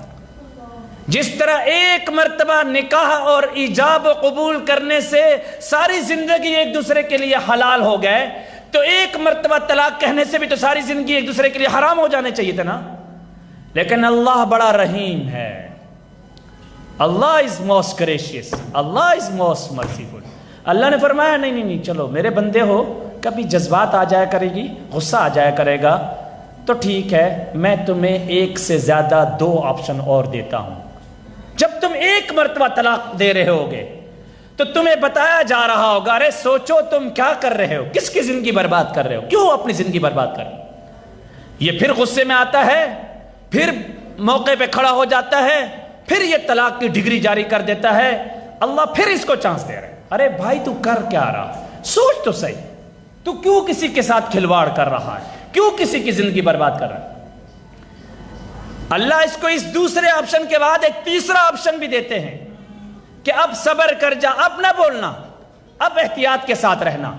جس طرح ایک مرتبہ نکاح اور ایجاب و قبول کرنے سے ساری زندگی ایک دوسرے کے لیے حلال ہو گئے، تو ایک مرتبہ طلاق کہنے سے بھی تو ساری زندگی ایک دوسرے کے لیے حرام ہو جانے چاہیے تھا نا۔ لیکن اللہ بڑا رحیم ہے، Allah is most gracious, Allah is most merciful. Allah نے فرمایا نہیں چلو میرے بندے ہو، کبھی جذبات آ جایا کرے گی، غصہ آ جایا کرے گا، تو ٹھیک ہے، میں تمہیں ایک سے زیادہ 2 آپشن اور دیتا ہوں۔ جب تم ایک مرتبہ طلاق دے رہے ہوگے تو تمہیں بتایا جا رہا ہوگا، ارے سوچو تم کیا کر رہے ہو، کس کی زندگی برباد کر رہے ہو، کیوں اپنی زندگی برباد کر رہے ہو۔ یہ پھر غصے میں آتا ہے، پھر موقع پہ کھڑا ہو جاتا ہے، پھر یہ طلاق کی ڈگری جاری کر دیتا ہے، اللہ پھر اس کو چانس دے رہے ہیں۔ ارے بھائی تو کر کیا رہا، سوچ تو صحیح، تو کیوں کسی کے ساتھ کھلواڑ کر رہا ہے، کیوں کسی کی زندگی برباد کر رہا ہے۔ اللہ اس کو اس دوسرے آپشن کے بعد ایک تیسرا آپشن بھی دیتے ہیں کہ اب صبر کر جا، اب نہ بولنا، اب احتیاط کے ساتھ رہنا۔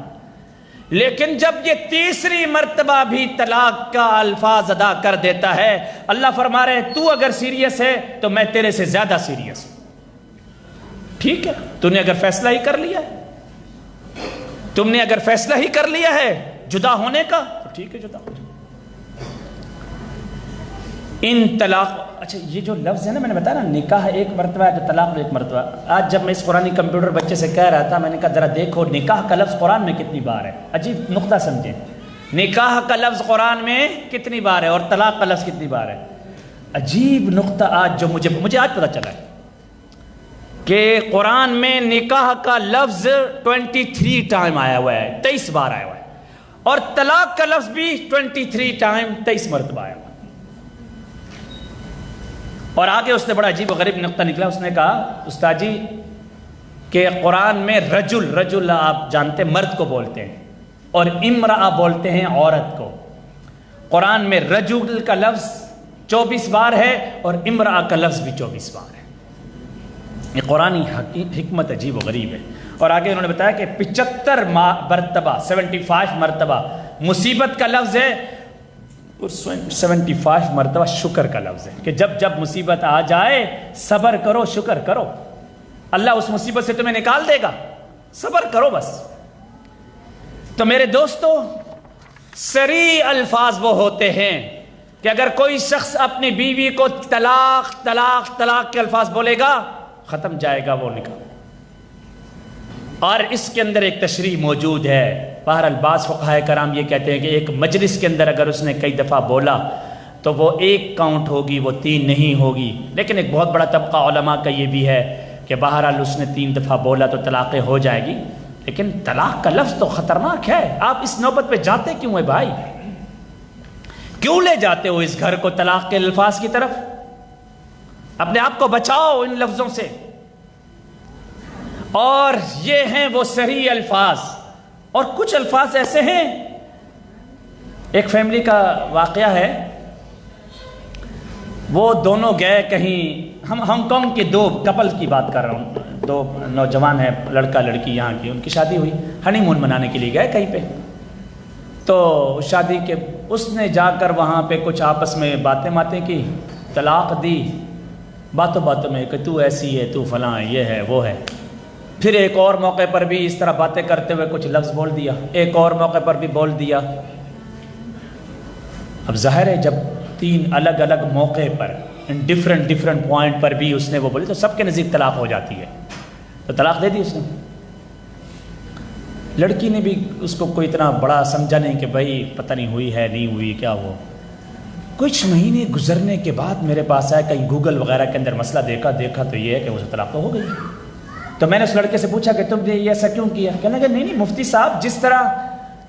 لیکن جب یہ تیسری مرتبہ بھی طلاق کا الفاظ ادا کر دیتا ہے، اللہ فرما رہے ہیں تو اگر سیریس ہے تو میں تیرے سے زیادہ سیریس ہوں۔ ٹھیک ہے، تو نے اگر فیصلہ ہی کر لیا ہے، تم نے اگر فیصلہ ہی کر لیا ہے جدا ہونے کا، تو ٹھیک ہے، جدا ہو جاؤ۔ ان طلاق، اچھا یہ جو لفظ ہے نا، میں نے بتایا نا نکاح ایک مرتبہ ہے تو طلاق ایک مرتبہ۔ آج جب میں اس قرآنی کمپیوٹر بچے سے کہہ رہا تھا، میں نے کہا ذرا دیکھو نکاح کا لفظ قرآن میں کتنی بار ہے، عجیب نقطہ سمجھیں، نکاح کا لفظ قرآن میں کتنی بار ہے اور طلاق کا لفظ کتنی بار ہے۔ عجیب نقطہ آج جو مجھے آج پتہ چلا ہے کہ قرآن میں نکاح کا لفظ 23 ٹائم آیا ہوا ہے، 23 بار آیا ہوا ہے، اور طلاق کا لفظ بھی 23 ٹائم 23 مرتبہ آیا ہوا ہے۔ اور آگے اس نے بڑا عجیب و غریب نقطہ نکلا، اس نے کہا استاد جی کہ قرآن میں رجل آپ جانتے مرد کو بولتے ہیں، اور امرأہ بولتے ہیں عورت کو۔ قرآن میں رجل کا لفظ 24 بار ہے اور امرأہ کا لفظ بھی 24 بار ہے۔ یہ قرآنی حکمت عجیب و غریب ہے۔ اور آگے انہوں نے بتایا کہ 75 مرتبہ 75 مرتبہ مصیبت کا لفظ ہے اور 75 مرتبہ شکر کا لفظ ہے، کہ جب جب مصیبت آ جائے صبر کرو، شکر کرو، اللہ اس مصیبت سے تمہیں نکال دے گا، صبر کرو بس۔ تو میرے دوستو، صریح الفاظ وہ ہوتے ہیں کہ اگر کوئی شخص اپنی بیوی کو طلاق طلاق طلاق کے الفاظ بولے گا، ختم جائے گا وہ نکاح۔ اور اس کے اندر ایک تشریح موجود ہے۔ بہرحال بعض فقہائے کرام یہ کہتے ہیں کہ ایک مجلس کے اندر اگر اس نے کئی دفعہ بولا تو وہ 1 کاؤنٹ ہوگی، وہ 3 نہیں ہوگی۔ لیکن ایک بہت بڑا طبقہ علماء کا یہ بھی ہے کہ بہرحال اس نے 3 دفعہ بولا تو طلاقیں ہو جائے گی۔ لیکن طلاق کا لفظ تو خطرناک ہے، آپ اس نوبت پہ جاتے کیوں ہیں بھائی؟ کیوں لے جاتے ہو اس گھر کو طلاق کے الفاظ کی طرف؟ اپنے آپ کو بچاؤ ان لفظوں سے۔ اور یہ ہیں وہ صحیح الفاظ، اور کچھ الفاظ ایسے ہیں۔ ایک فیملی کا واقعہ ہے، وہ دونوں گئے کہیں، ہم ہانگ کانگ کے 2 کپل کی بات کر رہا ہوں، 2 نوجوان ہیں، لڑکا لڑکی یہاں کی، ان کی شادی ہوئی، ہنی مون منانے کے لیے گئے کہیں پہ۔ تو شادی کے اس نے جا کر وہاں پہ کچھ آپس میں باتیں کی، طلاق دی باتوں میں کہ تو ایسی ہے، تو فلاں ہے، یہ ہے وہ ہے۔ پھر ایک اور موقع پر بھی اس طرح باتیں کرتے ہوئے کچھ لفظ بول دیا، ایک اور موقع پر بھی بول دیا۔ اب ظاہر ہے جب 3 الگ الگ موقع پر ڈفرنٹ پوائنٹ پر بھی اس نے وہ بولی تو سب کے نزدیک طلاق ہو جاتی ہے، تو طلاق دے دی اس نے۔ لڑکی نے بھی اس کو کوئی اتنا بڑا سمجھا نہیں کہ بھائی پتہ نہیں ہوئی ہے نہیں ہوئی کیا وہ۔ کچھ مہینے گزرنے کے بعد میرے پاس آیا، کہیں گوگل وغیرہ کے اندر مسئلہ دیکھا تو یہ ہے کہ اسے طلاق تو ہو گئی۔ تو میں نے اس لڑکے سے پوچھا کہ تم نے یہ ایسا کیوں کیا؟ کہنے لگا نہیں مفتی صاحب، جس طرح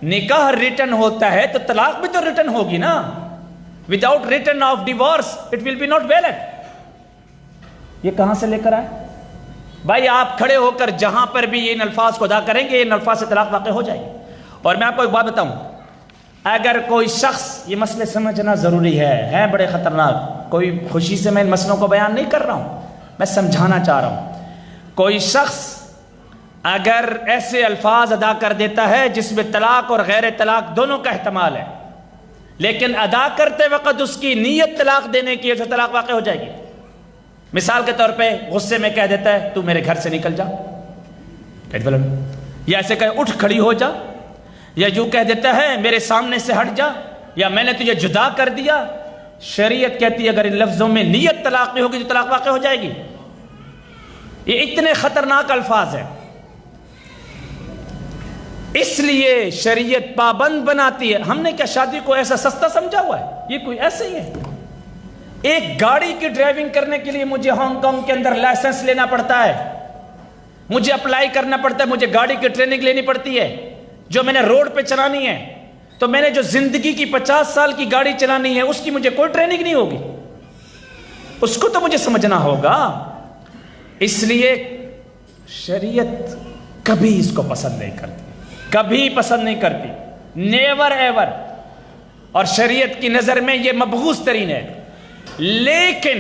نکاح ریٹن ہوتا ہے تو طلاق بھی تو ریٹن ہوگی نا۔ Without written of divorce it will be not valid. یہ کہاں سے لے کر آئے بھائی؟ آپ کھڑے ہو کر جہاں پر بھی ان الفاظ کو ادا کریں گے، ان الفاظ سے طلاق واقع ہو جائے گی۔ اور میں آپ کو ایک بات بتاؤں، اگر کوئی شخص، یہ مسئلے سمجھنا ضروری ہے بڑے خطرناک، کوئی خوشی سے میں ان مسئلوں کو بیان نہیں کر رہا ہوں، میں سمجھانا چاہ رہا ہوں۔ کوئی شخص اگر ایسے الفاظ ادا کر دیتا ہے جس میں طلاق اور غیر طلاق دونوں کا احتمال ہے، لیکن ادا کرتے وقت اس کی نیت طلاق دینے کی ہے تو طلاق واقع ہو جائے گی۔ مثال کے طور پہ غصے میں کہہ دیتا ہے تو میرے گھر سے نکل جا، یا ایسے کہے اٹھ کھڑی ہو جا، یا یوں کہہ دیتا ہے میرے سامنے سے ہٹ جا، یا میں نے تجھے جدا کر دیا۔ شریعت کہتی ہے اگر ان لفظوں میں نیت طلاق نہیں ہوگی تو طلاق واقع ہو جائے گی۔ یہ اتنے خطرناک الفاظ ہیں۔ اس لیے شریعت پابند بناتی ہے. ہم نے کیا شادی کو ایسا سستا سمجھا ہوا ہے؟ یہ کوئی ایسے ہی ہے. ایک گاڑی کی ڈرائیونگ کرنے کے لیے مجھے ہانگ کانگ کے اندر لائسنس لینا پڑتا ہے, مجھے اپلائی کرنا پڑتا ہے, مجھے گاڑی کی ٹریننگ لینی پڑتی ہے جو میں نے روڈ پہ چلانی ہے. تو میں نے جو زندگی کی 50 سال کی گاڑی چلانی ہے اس کی مجھے کوئی ٹریننگ نہیں ہوگی, اس کو تو مجھے سمجھنا ہوگا. اس لیے شریعت کبھی اس کو پسند نہیں کرتی, کبھی پسند نہیں کرتی, نیور ایور. اور شریعت کی نظر میں یہ مبغوض ترین ہے. لیکن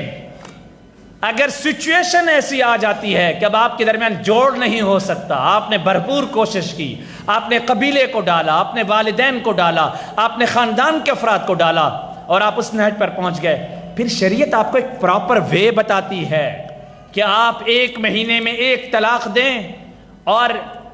اگر سچویشن ایسی آ جاتی ہے کہ اب آپ کے درمیان جوڑ نہیں ہو سکتا, آپ نے بھرپور کوشش کی, آپ نے قبیلے کو ڈالا, آپ نے والدین کو ڈالا, آپ نے خاندان کے افراد کو ڈالا اور آپ اس نہج پر پہنچ گئے, پھر شریعت آپ کو ایک پراپر وے بتاتی ہے کہ آپ 1 مہینے میں 1 طلاق دیں اور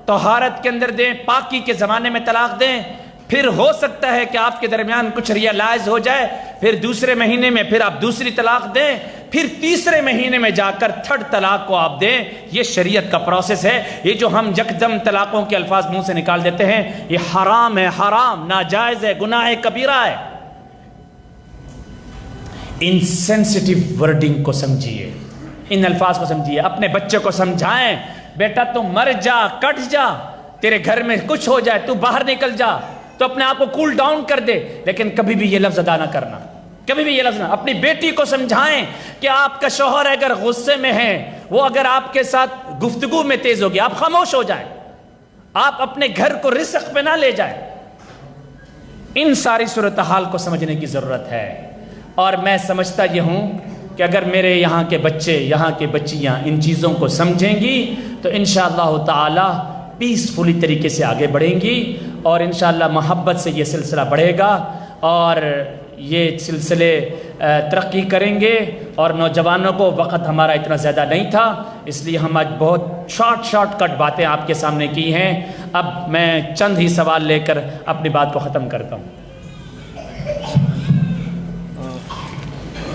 طہارت کے اندر دیں, پاکی کے زمانے میں طلاق دیں. پھر ہو سکتا ہے کہ آپ کے درمیان کچھ ریئلائز ہو جائے, پھر دوسرے مہینے میں پھر آپ دوسری طلاق دیں, پھر تیسرے مہینے میں جا کر 3rd طلاق کو آپ دیں. یہ شریعت کا پروسیس ہے. یہ جو ہم یکدم طلاقوں کے الفاظ منہ سے نکال دیتے ہیں یہ حرام ہے, حرام, ناجائز ہے, گناہ کبیرہ ہے. ان سینسٹیو ورڈنگ کو سمجھیے, ان الفاظ کو سمجھیے. اپنے بچے کو سمجھائیں, بیٹا تو مر جا, کٹ جا, تیرے گھر میں کچھ ہو جائے, تو باہر نکل جا, تو اپنے آپ کو کول ڈاؤن کر دے, لیکن کبھی بھی یہ لفظ ادا نہ کرنا, کبھی بھی یہ لفظ نہ. اپنی بیٹی کو سمجھائیں کہ آپ کا شوہر اگر غصے میں ہے, وہ اگر آپ کے ساتھ گفتگو میں تیز ہوگی, آپ خاموش ہو جائیں, آپ اپنے گھر کو رزق پہ نہ لے جائیں. ان ساری صورتحال کو سمجھنے کی ضرورت ہے. اور میں سمجھتا یہ ہوں کہ اگر میرے یہاں کے بچے, یہاں کے بچیاں ان چیزوں کو سمجھیں گی تو انشاءاللہ تعالی پیسفلی طریقے سے آگے بڑھیں گی, اور انشاءاللہ محبت سے یہ سلسلہ بڑھے گا اور یہ سلسلے ترقی کریں گے. اور نوجوانوں کو وقت ہمارا اتنا زیادہ نہیں تھا, اس لیے ہم آج بہت شارٹ کٹ باتیں آپ کے سامنے کی ہیں. اب میں چند ہی سوال لے کر اپنی بات کو ختم کرتا ہوں.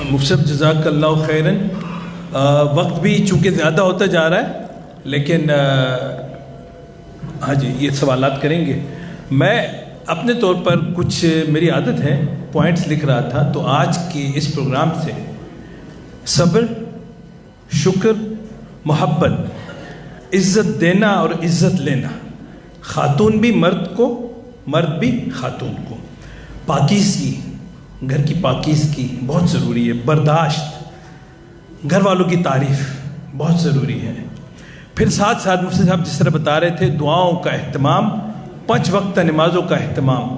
مفتی صاحب جزاک اللہ خیرن. وقت بھی چونکہ زیادہ ہوتا جا رہا ہے, لیکن ہاں جی یہ سوالات کریں گے. میں اپنے طور پر کچھ میری عادت ہے پوائنٹس لکھ رہا تھا, تو آج کے اس پروگرام سے صبر, شکر, محبت, عزت دینا اور عزت لینا, خاتون بھی مرد کو, مرد بھی خاتون کو, پاکیزگی, گھر کی پاکیزگی بہت ضروری ہے, برداشت, گھر والوں کی تعریف بہت ضروری ہے. پھر ساتھ ساتھ مفتی صاحب جس طرح بتا رہے تھے دعاؤں کا اہتمام, 5 وقتہ نمازوں کا اہتمام,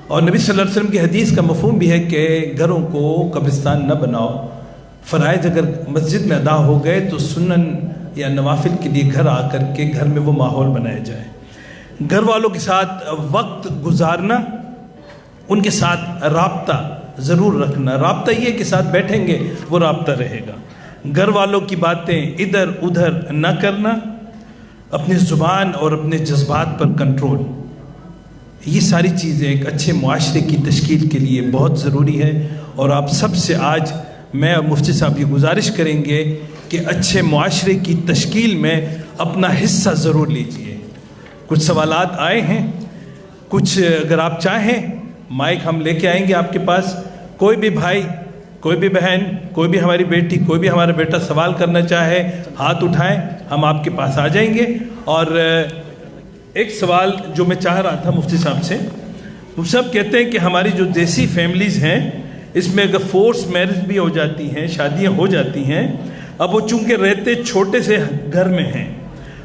اور نبی صلی اللہ علیہ وسلم کی حدیث کا مفہوم بھی ہے کہ گھروں کو قبرستان نہ بناؤ. فرائض اگر مسجد میں ادا ہو گئے تو سنن یا نوافل کے لیے گھر آ کر کے گھر میں وہ ماحول بنایا جائے. گھر والوں کے ساتھ وقت گزارنا, ان کے ساتھ رابطہ ضرور رکھنا. رابطہ یہ کہ ساتھ بیٹھیں گے وہ رابطہ رہے گا. گھر والوں کی باتیں ادھر ادھر نہ کرنا, اپنی زبان اور اپنے جذبات پر کنٹرول. یہ ساری چیزیں ایک اچھے معاشرے کی تشکیل کے لیے بہت ضروری ہے. اور آپ سب سے آج میں اور مفتی صاحب یہ گزارش کریں گے کہ اچھے معاشرے کی تشکیل میں اپنا حصہ ضرور لیجئے. کچھ سوالات آئے ہیں, کچھ اگر آپ چاہیں مائک ہم لے کے آئیں گے آپ کے پاس. کوئی بھی بھائی, کوئی بھی بہن, کوئی بھی ہماری بیٹی, کوئی بھی ہمارا بیٹا سوال کرنا چاہے ہاتھ اٹھائیں, ہم آپ کے پاس آ جائیں گے. اور ایک سوال جو میں چاہ رہا تھا مفتی صاحب سے, مفتی صاحب کہتے ہیں کہ ہماری جو دیسی فیملیز ہیں اس میں اگر فورس میرج بھی ہو جاتی ہیں, شادیاں ہو جاتی ہیں, اب وہ چونکہ رہتے چھوٹے سے گھر میں ہیں,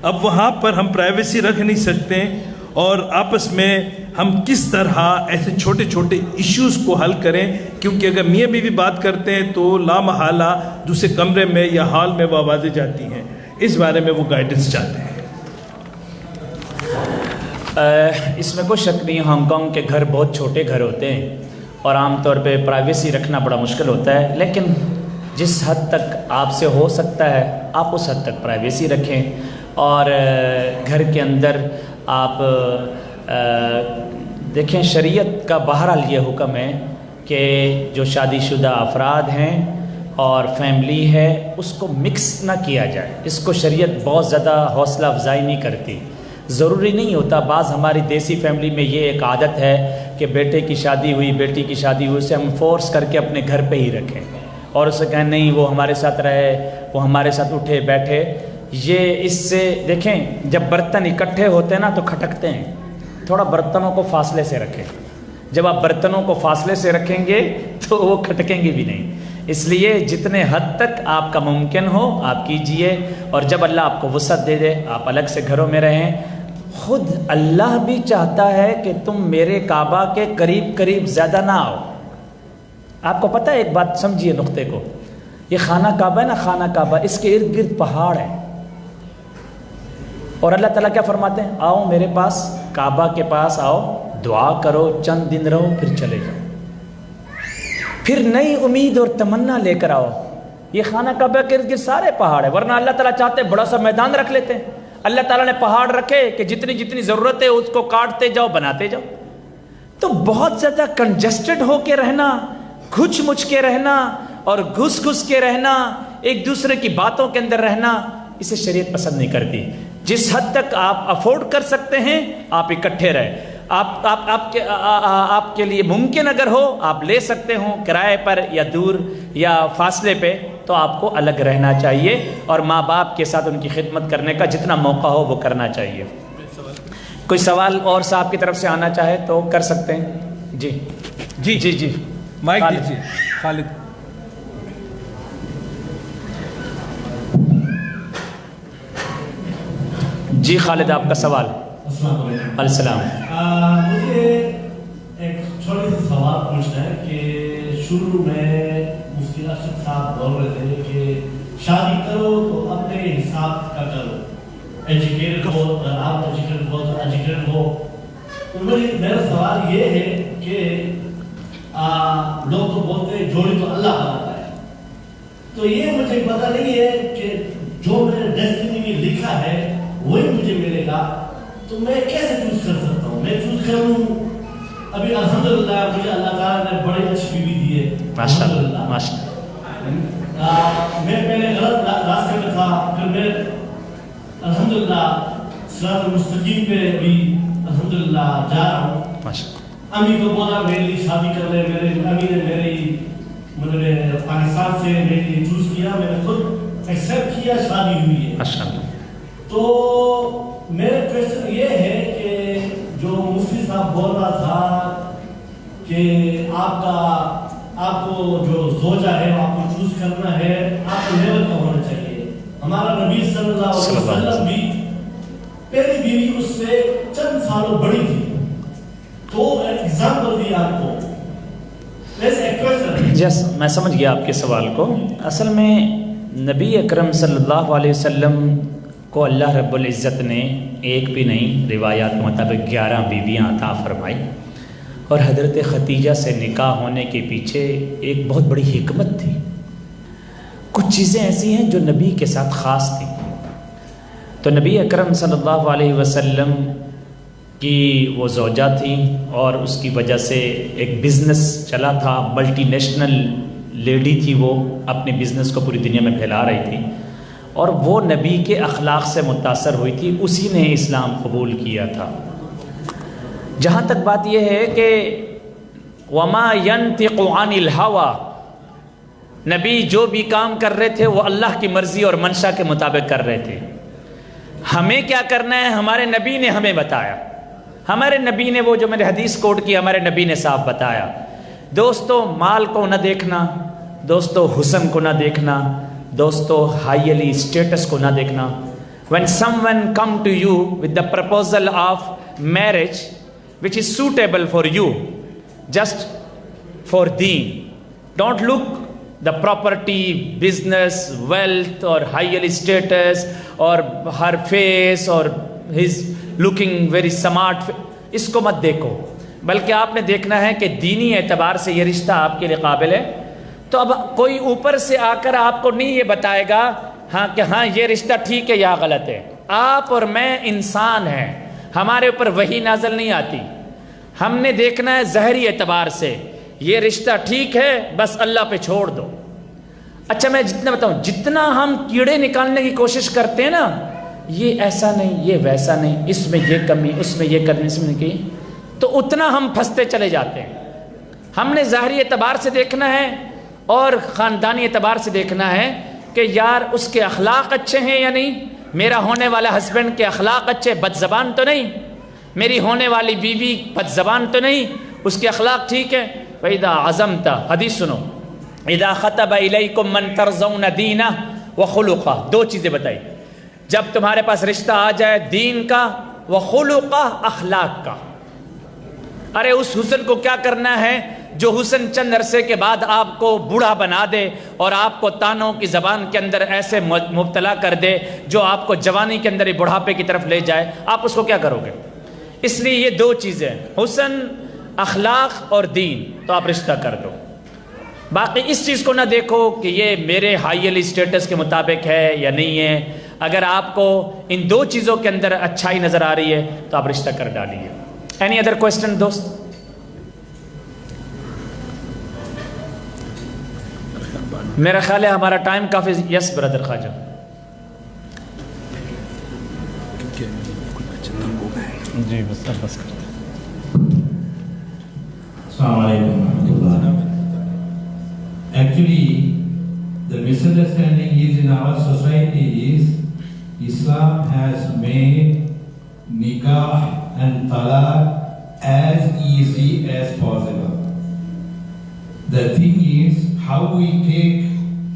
اب وہاں پر ہم پرائیویسی رکھ نہیں سکتے, اور آپس میں ہم کس طرح ایسے چھوٹے چھوٹے ایشوز کو حل کریں, کیونکہ اگر میاں بیوی بات کرتے ہیں تو لامحالہ دوسرے کمرے میں یا ہال میں وہ آوازیں جاتی ہیں. اس بارے میں وہ گائیڈنس چاہتے ہیں. اس میں کوئی شک نہیں, ہانگ کانگ کے گھر بہت چھوٹے گھر ہوتے ہیں اور عام طور پہ پرائیویسی رکھنا بڑا مشکل ہوتا ہے, لیکن جس حد تک آپ سے ہو سکتا ہے آپ اس حد تک پرائیویسی رکھیں. اور گھر کے اندر آپ دیکھیں شریعت کا بہرحال یہ حکم ہے کہ جو شادی شدہ افراد ہیں اور فیملی ہے اس کو مکس نہ کیا جائے. اس کو شریعت بہت زیادہ حوصلہ افزائی نہیں کرتی. ضروری نہیں ہوتا. بعض ہماری دیسی فیملی میں یہ ایک عادت ہے کہ بیٹے کی شادی ہوئی, بیٹی کی شادی ہوئی, اسے ہم فورس کر کے اپنے گھر پہ ہی رکھیں اور اسے کہیں نہیں وہ ہمارے ساتھ رہے, وہ ہمارے ساتھ اٹھے بیٹھے. یہ اس سے دیکھیں جب برتن اکٹھے ہوتے ہیں نا تو کھٹکتے ہیں, تھوڑا برتنوں کو فاصلے سے رکھیں. جب آپ برتنوں کو فاصلے سے رکھیں گے تو وہ کھٹکیں گے بھی نہیں. اس لیے جتنے حد تک آپ کا ممکن ہو آپ کیجئے, اور جب اللہ آپ کو وسعت دے دے آپ الگ سے گھروں میں رہیں. خود اللہ بھی چاہتا ہے کہ تم میرے کعبہ کے قریب قریب زیادہ نہ آؤ. آپ کو پتہ ہے ایک بات سمجھیے نقطے کو, یہ خانہ کعبہ ہے نا, خانہ کعبہ, اس کے ارد گرد پہاڑ ہے, اور اللہ تعالیٰ کیا فرماتے ہیں, آؤ میرے پاس, کعبہ کے پاس آؤ, دعا کرو, چند دن رہو, پھر چلے جاؤ, پھر نئی امید اور تمنا لے کر آؤ. یہ خانہ کعبہ کے ارد گرد سارے پہاڑ ہیں, ورنہ اللہ تعالیٰ چاہتے بڑا سا میدان رکھ لیتے ہیں. اللہ تعالیٰ نے پہاڑ رکھے کہ جتنی جتنی ضرورت ہے اس کو کاٹتے جاؤ, بناتے جاؤ. تو بہت زیادہ کنجسٹڈ ہو کے رہنا, گھچ مچ کے رہنا اور گھس گھس کے رہنا, ایک دوسرے کی باتوں کے اندر رہنا, اسے شریعت پسند نہیں کرتی. جس حد تک آپ افورڈ کر سکتے ہیں آپ اکٹھے رہیں. آپ کے لیے ممکن اگر ہو آپ لے سکتے ہوں کرائے پر یا دور یا فاصلے پہ, تو آپ کو الگ رہنا چاہیے اور ماں باپ کے ساتھ ان کی خدمت کرنے کا جتنا موقع ہو وہ کرنا چاہیے. کوئی سوال اور صاحب کی طرف سے آنا چاہے تو کر سکتے ہیں. جی جی جی جی مائک دیجیے خالد. جی خالد آپ کا سوال. السلام علیکم. السلام. مجھے ایک چھوٹی سی سوال پوچھنا ہے کہ شروع میں مفتی ارشد صاحب بول رہے تھے کہ شادی کرو تو اپنے حساب کا کرو, ایجوکیٹڈ ہو, آپ ایجوکیٹڈ ہو تو ایجوکیٹڈ ہو. تو میرا سوال یہ ہے کہ لوگ تو بولتے ہیں جوڑی تو اللہ بناتا ہے, تو یہ مجھے پتہ نہیں ہے کہ جو میرے ڈیسٹینی میں لکھا ہے وہی مجھے ملے گا, تو میں کیسے چوز کر سکتا ہوں؟ میں چوز کروں ابھی الحمدللہ مجھے اللہ تعالیٰ نے بڑی اچھی بیوی دی ہے, الحمدللہ. میں پہلے غلط راستے میں تھا, پھر میں الحمدللہ صراط المستقیم پہ بھی الحمدللہ جا رہا ہوں. امی کو بولا میرے لیے شادی کر لے, میرے امی نے میرے پاکستان سے میرے لیے چوز کیا, میں نے خود ایکسیپٹ کیا, شادی ہوئی ہے. تو میرا کوشچن یہ ہے کہ جو مفتی صاحب بول رہا تھا کہ آپ کو جو زوجہ ہے آپ کو چوز کرنا ہے, آپ کو لیول کا ہونا چاہیے. ہمارا نبی صلی اللہ علیہ وسلم بھی پہلی بیوی اس سے چند سالوں بڑی تھی, تو ایگزامپل دی آپ کو. یس میں سمجھ گیا آپ کے سوال کو. اصل میں نبی اکرم صلی اللہ علیہ وسلم کو اللہ رب العزت نے ایک بھی نہیں, روایات کے مطابق 11 بیویاں عطا فرمائی, اور حضرت خدیجہ سے نکاح ہونے کے پیچھے ایک بہت بڑی حکمت تھی. کچھ چیزیں ایسی ہیں جو نبی کے ساتھ خاص تھیں. تو نبی اکرم صلی اللہ علیہ وسلم کی وہ زوجہ تھیں, اور اس کی وجہ سے ایک بزنس چلا تھا, ملٹی نیشنل لیڈی تھی, وہ اپنے بزنس کو پوری دنیا میں پھیلا رہی تھی, اور وہ نبی کے اخلاق سے متاثر ہوئی تھی, اسی نے اسلام قبول کیا تھا. جہاں تک بات یہ ہے کہ وما ينطق عن الهوى, نبی جو بھی کام کر رہے تھے وہ اللہ کی مرضی اور منشا کے مطابق کر رہے تھے. ہمیں کیا کرنا ہے ہمارے نبی نے ہمیں بتایا. ہمارے نبی نے وہ جو میں نے حدیث کوٹ کی, ہمارے نبی نے صاحب بتایا. دوستو مال کو نہ دیکھنا, دوستو حسن کو نہ دیکھنا, دوستو ہائیلی اسٹیٹس کو نہ دیکھنا. when someone come to you with the proposal of marriage which is suitable for you, just for deen, don't look the property, business, wealth or highly status or her face or his looking very smart, اس کو مت دیکھو, بلکہ آپ نے دیکھنا ہے کہ دینی اعتبار سے یہ رشتہ آپ کے لیے قابل ہے. تو اب کوئی اوپر سے آ کر آپ کو نہیں یہ بتائے گا ہاں کہ ہاں یہ رشتہ ٹھیک ہے یا غلط ہے. آپ اور میں انسان ہیں, ہمارے اوپر وحی نازل نہیں آتی. ہم نے دیکھنا ہے ظاہری اعتبار سے یہ رشتہ ٹھیک ہے, بس اللہ پہ چھوڑ دو. اچھا میں جتنا بتاؤں, جتنا ہم کیڑے نکالنے کی کوشش کرتے ہیں نا, یہ ایسا نہیں، یہ ویسا نہیں، اس میں یہ کمی، اس میں یہ کمی، اس میں کی، تو اتنا ہم پھنستے چلے جاتے ہیں۔ ہم نے ظاہری اعتبار سے دیکھنا ہے اور خاندانی اعتبار سے دیکھنا ہے کہ یار اس کے اخلاق اچھے ہیں یا نہیں، میرا ہونے والا ہسبینڈ کے اخلاق اچھے، بد زبان تو نہیں، میری ہونے والی بیوی بد زبان تو نہیں، اس کے اخلاق ٹھیک ہے۔ فَإِذَا عَزَمْتَ، حدیث سنو، اِذَا خَطَبَ إِلَيْكُم مَّن تَرْضَوْنَ دِينَهُ وَخُلُقَهُ، دو چیزیں بتائی، جب تمہارے پاس رشتہ آ جائے دین کا، وَخُلُقَهُ، اخلاق کا۔ ارے اس حسن کو کیا کرنا ہے جو حسن چند عرصے کے بعد آپ کو بوڑھا بنا دے اور آپ کو تانوں کی زبان کے اندر ایسے مبتلا کر دے جو آپ کو جوانی کے اندر ہی بڑھاپے کی طرف لے جائے، آپ اس کو کیا کرو گے؟ اس لیے یہ دو چیزیں، حسن، اخلاق اور دین، تو آپ رشتہ کر دو۔ باقی اس چیز کو نہ دیکھو کہ یہ میرے ہائیلی اسٹیٹس کے مطابق ہے یا نہیں ہے۔ اگر آپ کو ان دو چیزوں کے اندر اچھائی نظر آ رہی ہے تو آپ رشتہ کر ڈالیے۔ اینی ادر کوشچن دوست؟ میرا خیال ہے ہمارا ٹائم کافی، یس بردر خواجہ۔ جی بس کرتے۔ السلام علیکم ورحمۃ اللہ۔ Actually, the misunderstanding is in our society is Islam has made nikah and talaq as easy as possible. The thing is how we take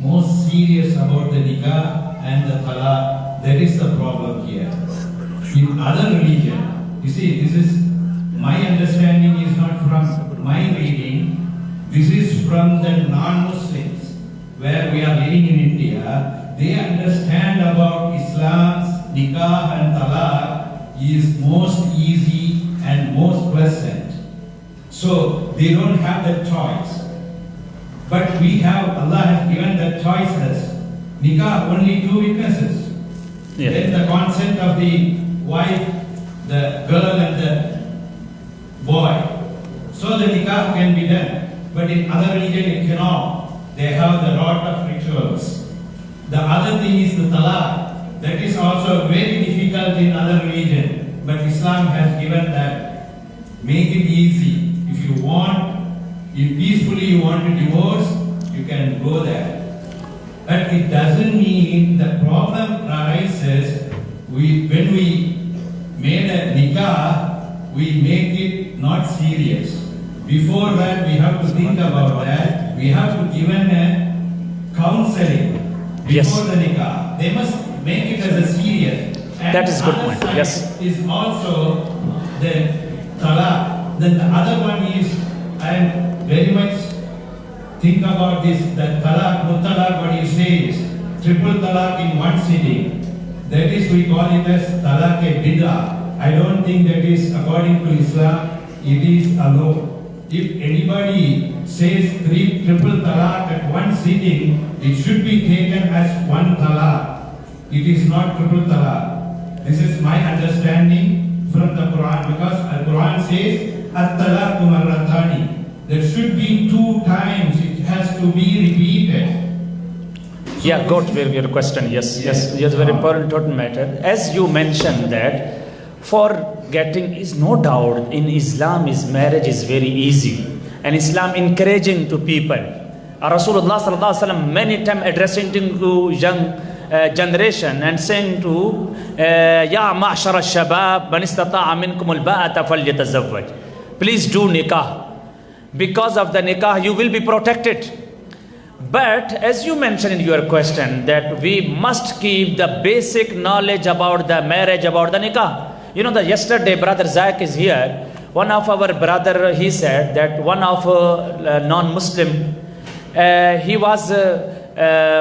most serious about the nikah and the talaq. That is the problem here. In other religion, you see, this is my understanding is not from my reading. This is from the non-Muslims where we are living in India. They understand about Islam's nikah and talaq is most easy and most pleasant. So they don't have that choice. But we have, Allah has given the choices. Nikah, only two witnesses. Yeah. Then the consent of the wife, the girl and the boy. So the nikah can be done. But in other religion it cannot. They have the lot of rituals. The other thing is the talaq. That is also very difficult in other religion. But Islam has given that. Make it easy. If you want, if peacefully you want to divorce, you can go there. But it doesn't mean the problem arises when we made a nikah, we make it not serious. Before that, we have to think about that. We have to give a counseling before Yes. the nikah. They must make it as a serious. And That is good other point. side Yes. is also the talaq. Then the other one is, I am very much think about this. The talaq, mutalaq, what you say is triple talaq in one sitting. That is, we call it as talaq-e-bid'ah. I don't think that is according to Islam. It is allowed. If anybody says triple talaq at one sitting, it should be taken as one talaq. It is not triple talaq. This is my understanding from the Quran, because the Quran says at-talaqu marratani. There should be 2 times. It has to be repeated. Yeah, go to your question. Yes, very important matter. As you mentioned that for getting is no doubt in Islam is marriage is very easy and Islam encouraging to people. Rasulullah sallallahu alaihi wasallam many times addressing to young generation and saying to ya ma'shar ash-shabab man istata'a minkum al-ba'ata falyatazawwaj. Please do nikah. Because of the nikah you will be protected. But as you mentioned in your question that we must keep the basic knowledge about the marriage, about the nikah. You know that yesterday brother Zach is here. One of our brother, he said that one of non-Muslim, he was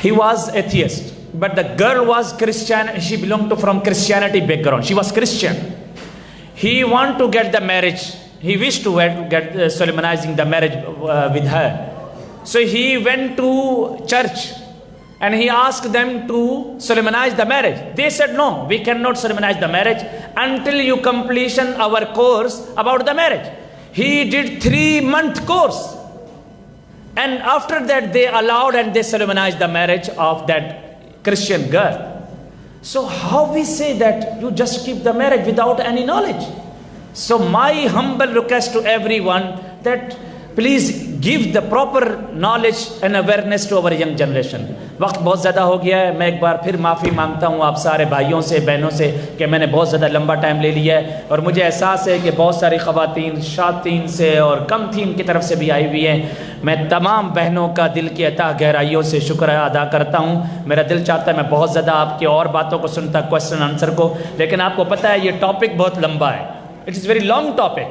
He was atheist, but the girl was Christian. She belonged to from Christianity background. She was Christian. He want to get the marriage. He wished to get solemnizing the marriage with her. So he went to church. And he asked them to solemnize the marriage. They said, no, we cannot solemnize the marriage until you completion our course about the marriage. He did 3-month course. And after that they allowed and they solemnized the marriage of that Christian girl. So how we say that you just keep the marriage without any knowledge? So my humble request to everyone that please give the proper knowledge and awareness to our young generation. وقت بہت زیادہ ہو گیا ہے. میں ایک بار پھر معافی مانگتا ہوں آپ سارے بھائیوں سے, بہنوں سے کہ میں نے بہت زیادہ لمبا ٹائم لے لیا ہے, اور مجھے احساس ہے کہ بہت ساری خواتین شاطین سے اور کم تھین کی طرف سے بھی آئی ہوئی ہیں. میں تمام بہنوں کا دل کی عطا گہرائیوں سے شکر ادا کرتا ہوں. میرا دل چاہتا ہے میں بہت زیادہ آپ کی اور باتوں کو سنتا, کوسچن آنسر کو, لیکن آپ کو پتہ ہے یہ ٹاپک بہت لمبا ہے. It is very long topic.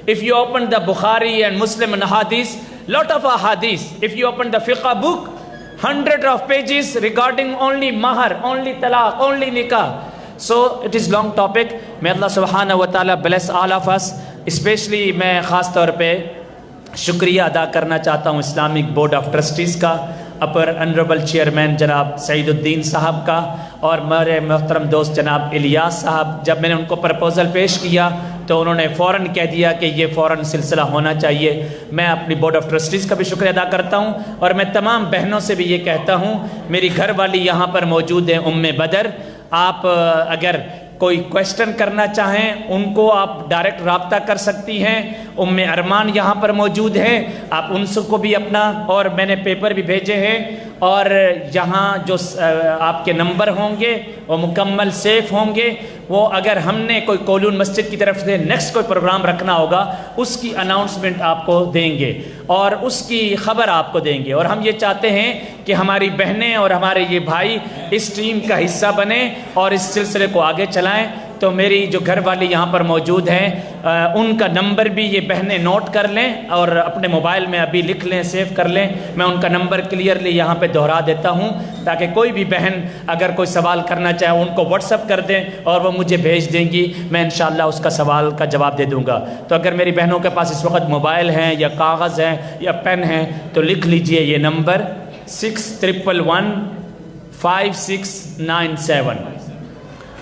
If you open the Bukhari and Muslim and Hadith, lot of Hadith. If you open the fiqh book, 100 of pages regarding only mahar, only talaq, only nikah. So it is long topic. May Allah subhanahu wa ta'ala bless all of us. Especially میں خاص طور پہ شکریہ ادا کرنا چاہتا ہوں Islamic board of trustees کا, اپر انربل چیئرمین جناب سعید الدین صاحب کا, اور میرے محترم دوست جناب الیاس صاحب. جب میں نے ان کو پرپوزل پیش کیا تو انہوں نے فوراً کہہ دیا کہ یہ فوراً سلسلہ ہونا چاہیے. میں اپنی بورڈ آف ٹرسٹیز کا بھی شکریہ ادا کرتا ہوں, اور میں تمام بہنوں سے بھی یہ کہتا ہوں, میری گھر والی یہاں پر موجود ہیں ام بدر. آپ اگر کوئی کویسچن کرنا چاہیں ان کو آپ ڈائریکٹ رابطہ کر سکتی ہیں. ام ارمان یہاں پر موجود ہیں, آپ ان سے کو بھی اپنا, اور میں نے پیپر بھی بھیجے ہیں, اور یہاں جو آپ کے نمبر ہوں گے وہ مکمل سیف ہوں گے. وہ اگر ہم نے کوئی کولون مسجد کی طرف سے نیکسٹ کوئی پروگرام رکھنا ہوگا اس کی اناؤنسمنٹ آپ کو دیں گے اور اس کی خبر آپ کو دیں گے. اور ہم یہ چاہتے ہیں کہ ہماری بہنیں اور ہمارے یہ بھائی اس ٹیم کا حصہ بنیں اور اس سلسلے کو آگے چلائیں. تو میری جو گھر والی یہاں پر موجود ہیں ان کا نمبر بھی یہ بہنیں نوٹ کر لیں اور اپنے موبائل میں ابھی لکھ لیں, سیو کر لیں. میں ان کا نمبر کلیئرلی یہاں پہ دہرا دیتا ہوں تاکہ کوئی بھی بہن اگر کوئی سوال کرنا چاہے ان کو واٹس اپ کر دیں اور وہ مجھے بھیج دیں گی, میں انشاءاللہ اس کا سوال کا جواب دے دوں گا. تو اگر میری بہنوں کے پاس اس وقت موبائل ہیں یا کاغذ ہیں یا پین ہیں تو لکھ لیجئے یہ نمبر 6111 5697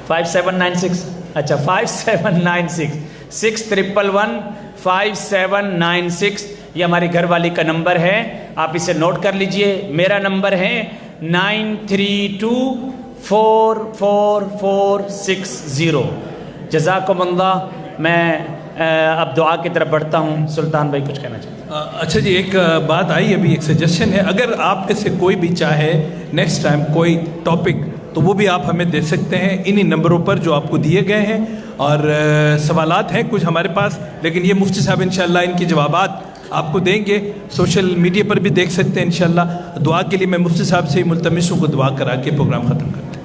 5796. اچھا 5796 6111 5796 یہ ہماری گھر والی کا نمبر ہے, آپ اسے نوٹ کر لیجئے. میرا نمبر ہے 93244460. جزاکم اللہ. میں اب دعا کی طرف بڑھتا ہوں. سلطان بھائی کچھ کہنا چاہتے ہیں؟ اچھا جی, ایک بات آئی ابھی, ایک سجیشن ہے, اگر آپ میں سے کوئی بھی چاہے نیکسٹ ٹائم کوئی ٹاپک تو وہ بھی آپ ہمیں دے سکتے ہیں انہی نمبروں پر جو آپ کو دیے گئے ہیں. اور سوالات ہیں کچھ ہمارے پاس, لیکن یہ مفتی صاحب انشاءاللہ ان کے جوابات آپ کو دیں گے. سوشل میڈیا پر بھی دیکھ سکتے ہیں انشاءاللہ. دعا کے لیے میں مفتی صاحب سے ملتمس ہوں کو دعا کرا کے پروگرام ختم کرتے ہیں.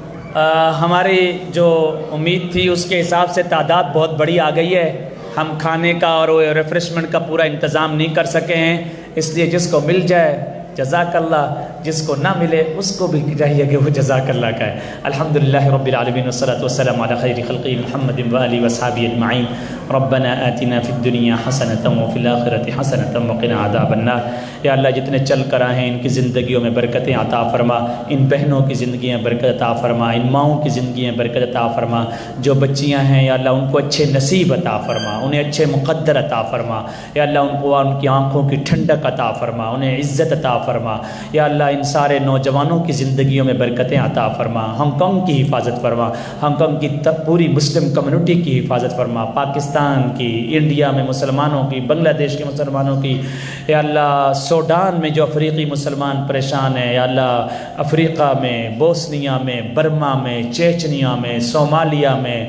ہماری جو امید تھی اس کے حساب سے تعداد بہت بڑی آ گئی ہے. ہم کھانے کا اور ریفریشمنٹ کا پورا انتظام نہیں کر سکے ہیں, اس لیے جس کو مل جائے جزاک اللہ, جس کو نہ ملے اس کو بھی چاہیے کہ وہ جزاک اللہ کا ہے. الحمدللہ رب العالمین والصلاة والسلام علی خیر خلقہ محمد وآلہ وصحبہ اجمعین. ربنا آتنا فی الدنیا حسنۃ وفی الآخرۃ حسنۃ وقنا عذاب النار. یا اللہ جتنے چل کر آئے ہیں ان کی زندگیوں میں برکتیں عطا فرما, ان بہنوں کی زندگیاں برکت عطا فرما, ان ماؤں کی زندگیاں برکت عطا فرما. جو بچیاں ہیں یا اللہ ان کو اچھے نصیب عطا فرما, انہیں اچھے مقدر عطا فرما. یا اللہ ان کو ان کی آنکھوں کی ٹھنڈک عطا فرما, انہیں عزت عطا فرما. یا اللہ ان سارے نوجوانوں کی زندگیوں میں برکتیں عطا فرما. ہانگ کانگ کی حفاظت فرما, ہانگ کانگ کی پوری مسلم کمیونٹی کی حفاظت فرما, پاکستان کی, انڈیا میں مسلمانوں کی, بنگلہ دیش کے مسلمانوں کی. یا اللہ سوڈان میں جو افریقی مسلمان پریشان ہیں, یا اللہ افریقہ میں, بوسنیا میں, برما میں, چیچنیا میں, صومالیہ میں,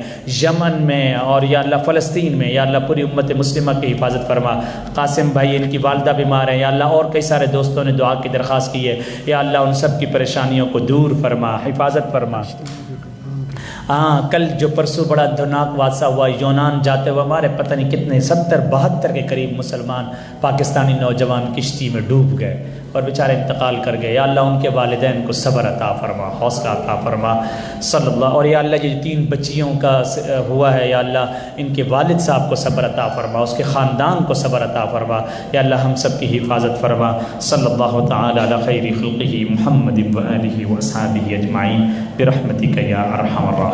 یمن میں, اور یا اللہ فلسطین میں, یا اللہ پوری امت مسلمہ کی حفاظت فرما. قاسم بھائی ان کی والدہ بیمار ہیں, یا اللہ اور کئی سارے دوستوں نے دعا کی درخواست کی ہے. یا اللہ ان سب کی پریشانیوں کو دور فرما, حفاظت فرما. کل جو پرسوں بڑا دردناک حادثہ ہوا, یونان جاتے ہوئے ہمارے پتہ نہیں کتنے 70-72 کے قریب مسلمان پاکستانی نوجوان کشتی میں ڈوب گئے اور بیچارے انتقال کر گئے. یا اللہ ان کے والدین کو صبر عطا فرما, حوصلہ عطا فرما صلی اللہ. اور یا اللہ یہ 3 بچیوں کا ہوا ہے, یا اللہ ان کے والد صاحب کو صبر عطا فرما, اس کے خاندان کو صبر عطا فرما. یا اللہ ہم سب کی حفاظت فرما. صلی اللہ تعالی علی خیر خلقہ محمد وآلہ وصحبہ اجمعین برحمتک یا ارحم الراحمین.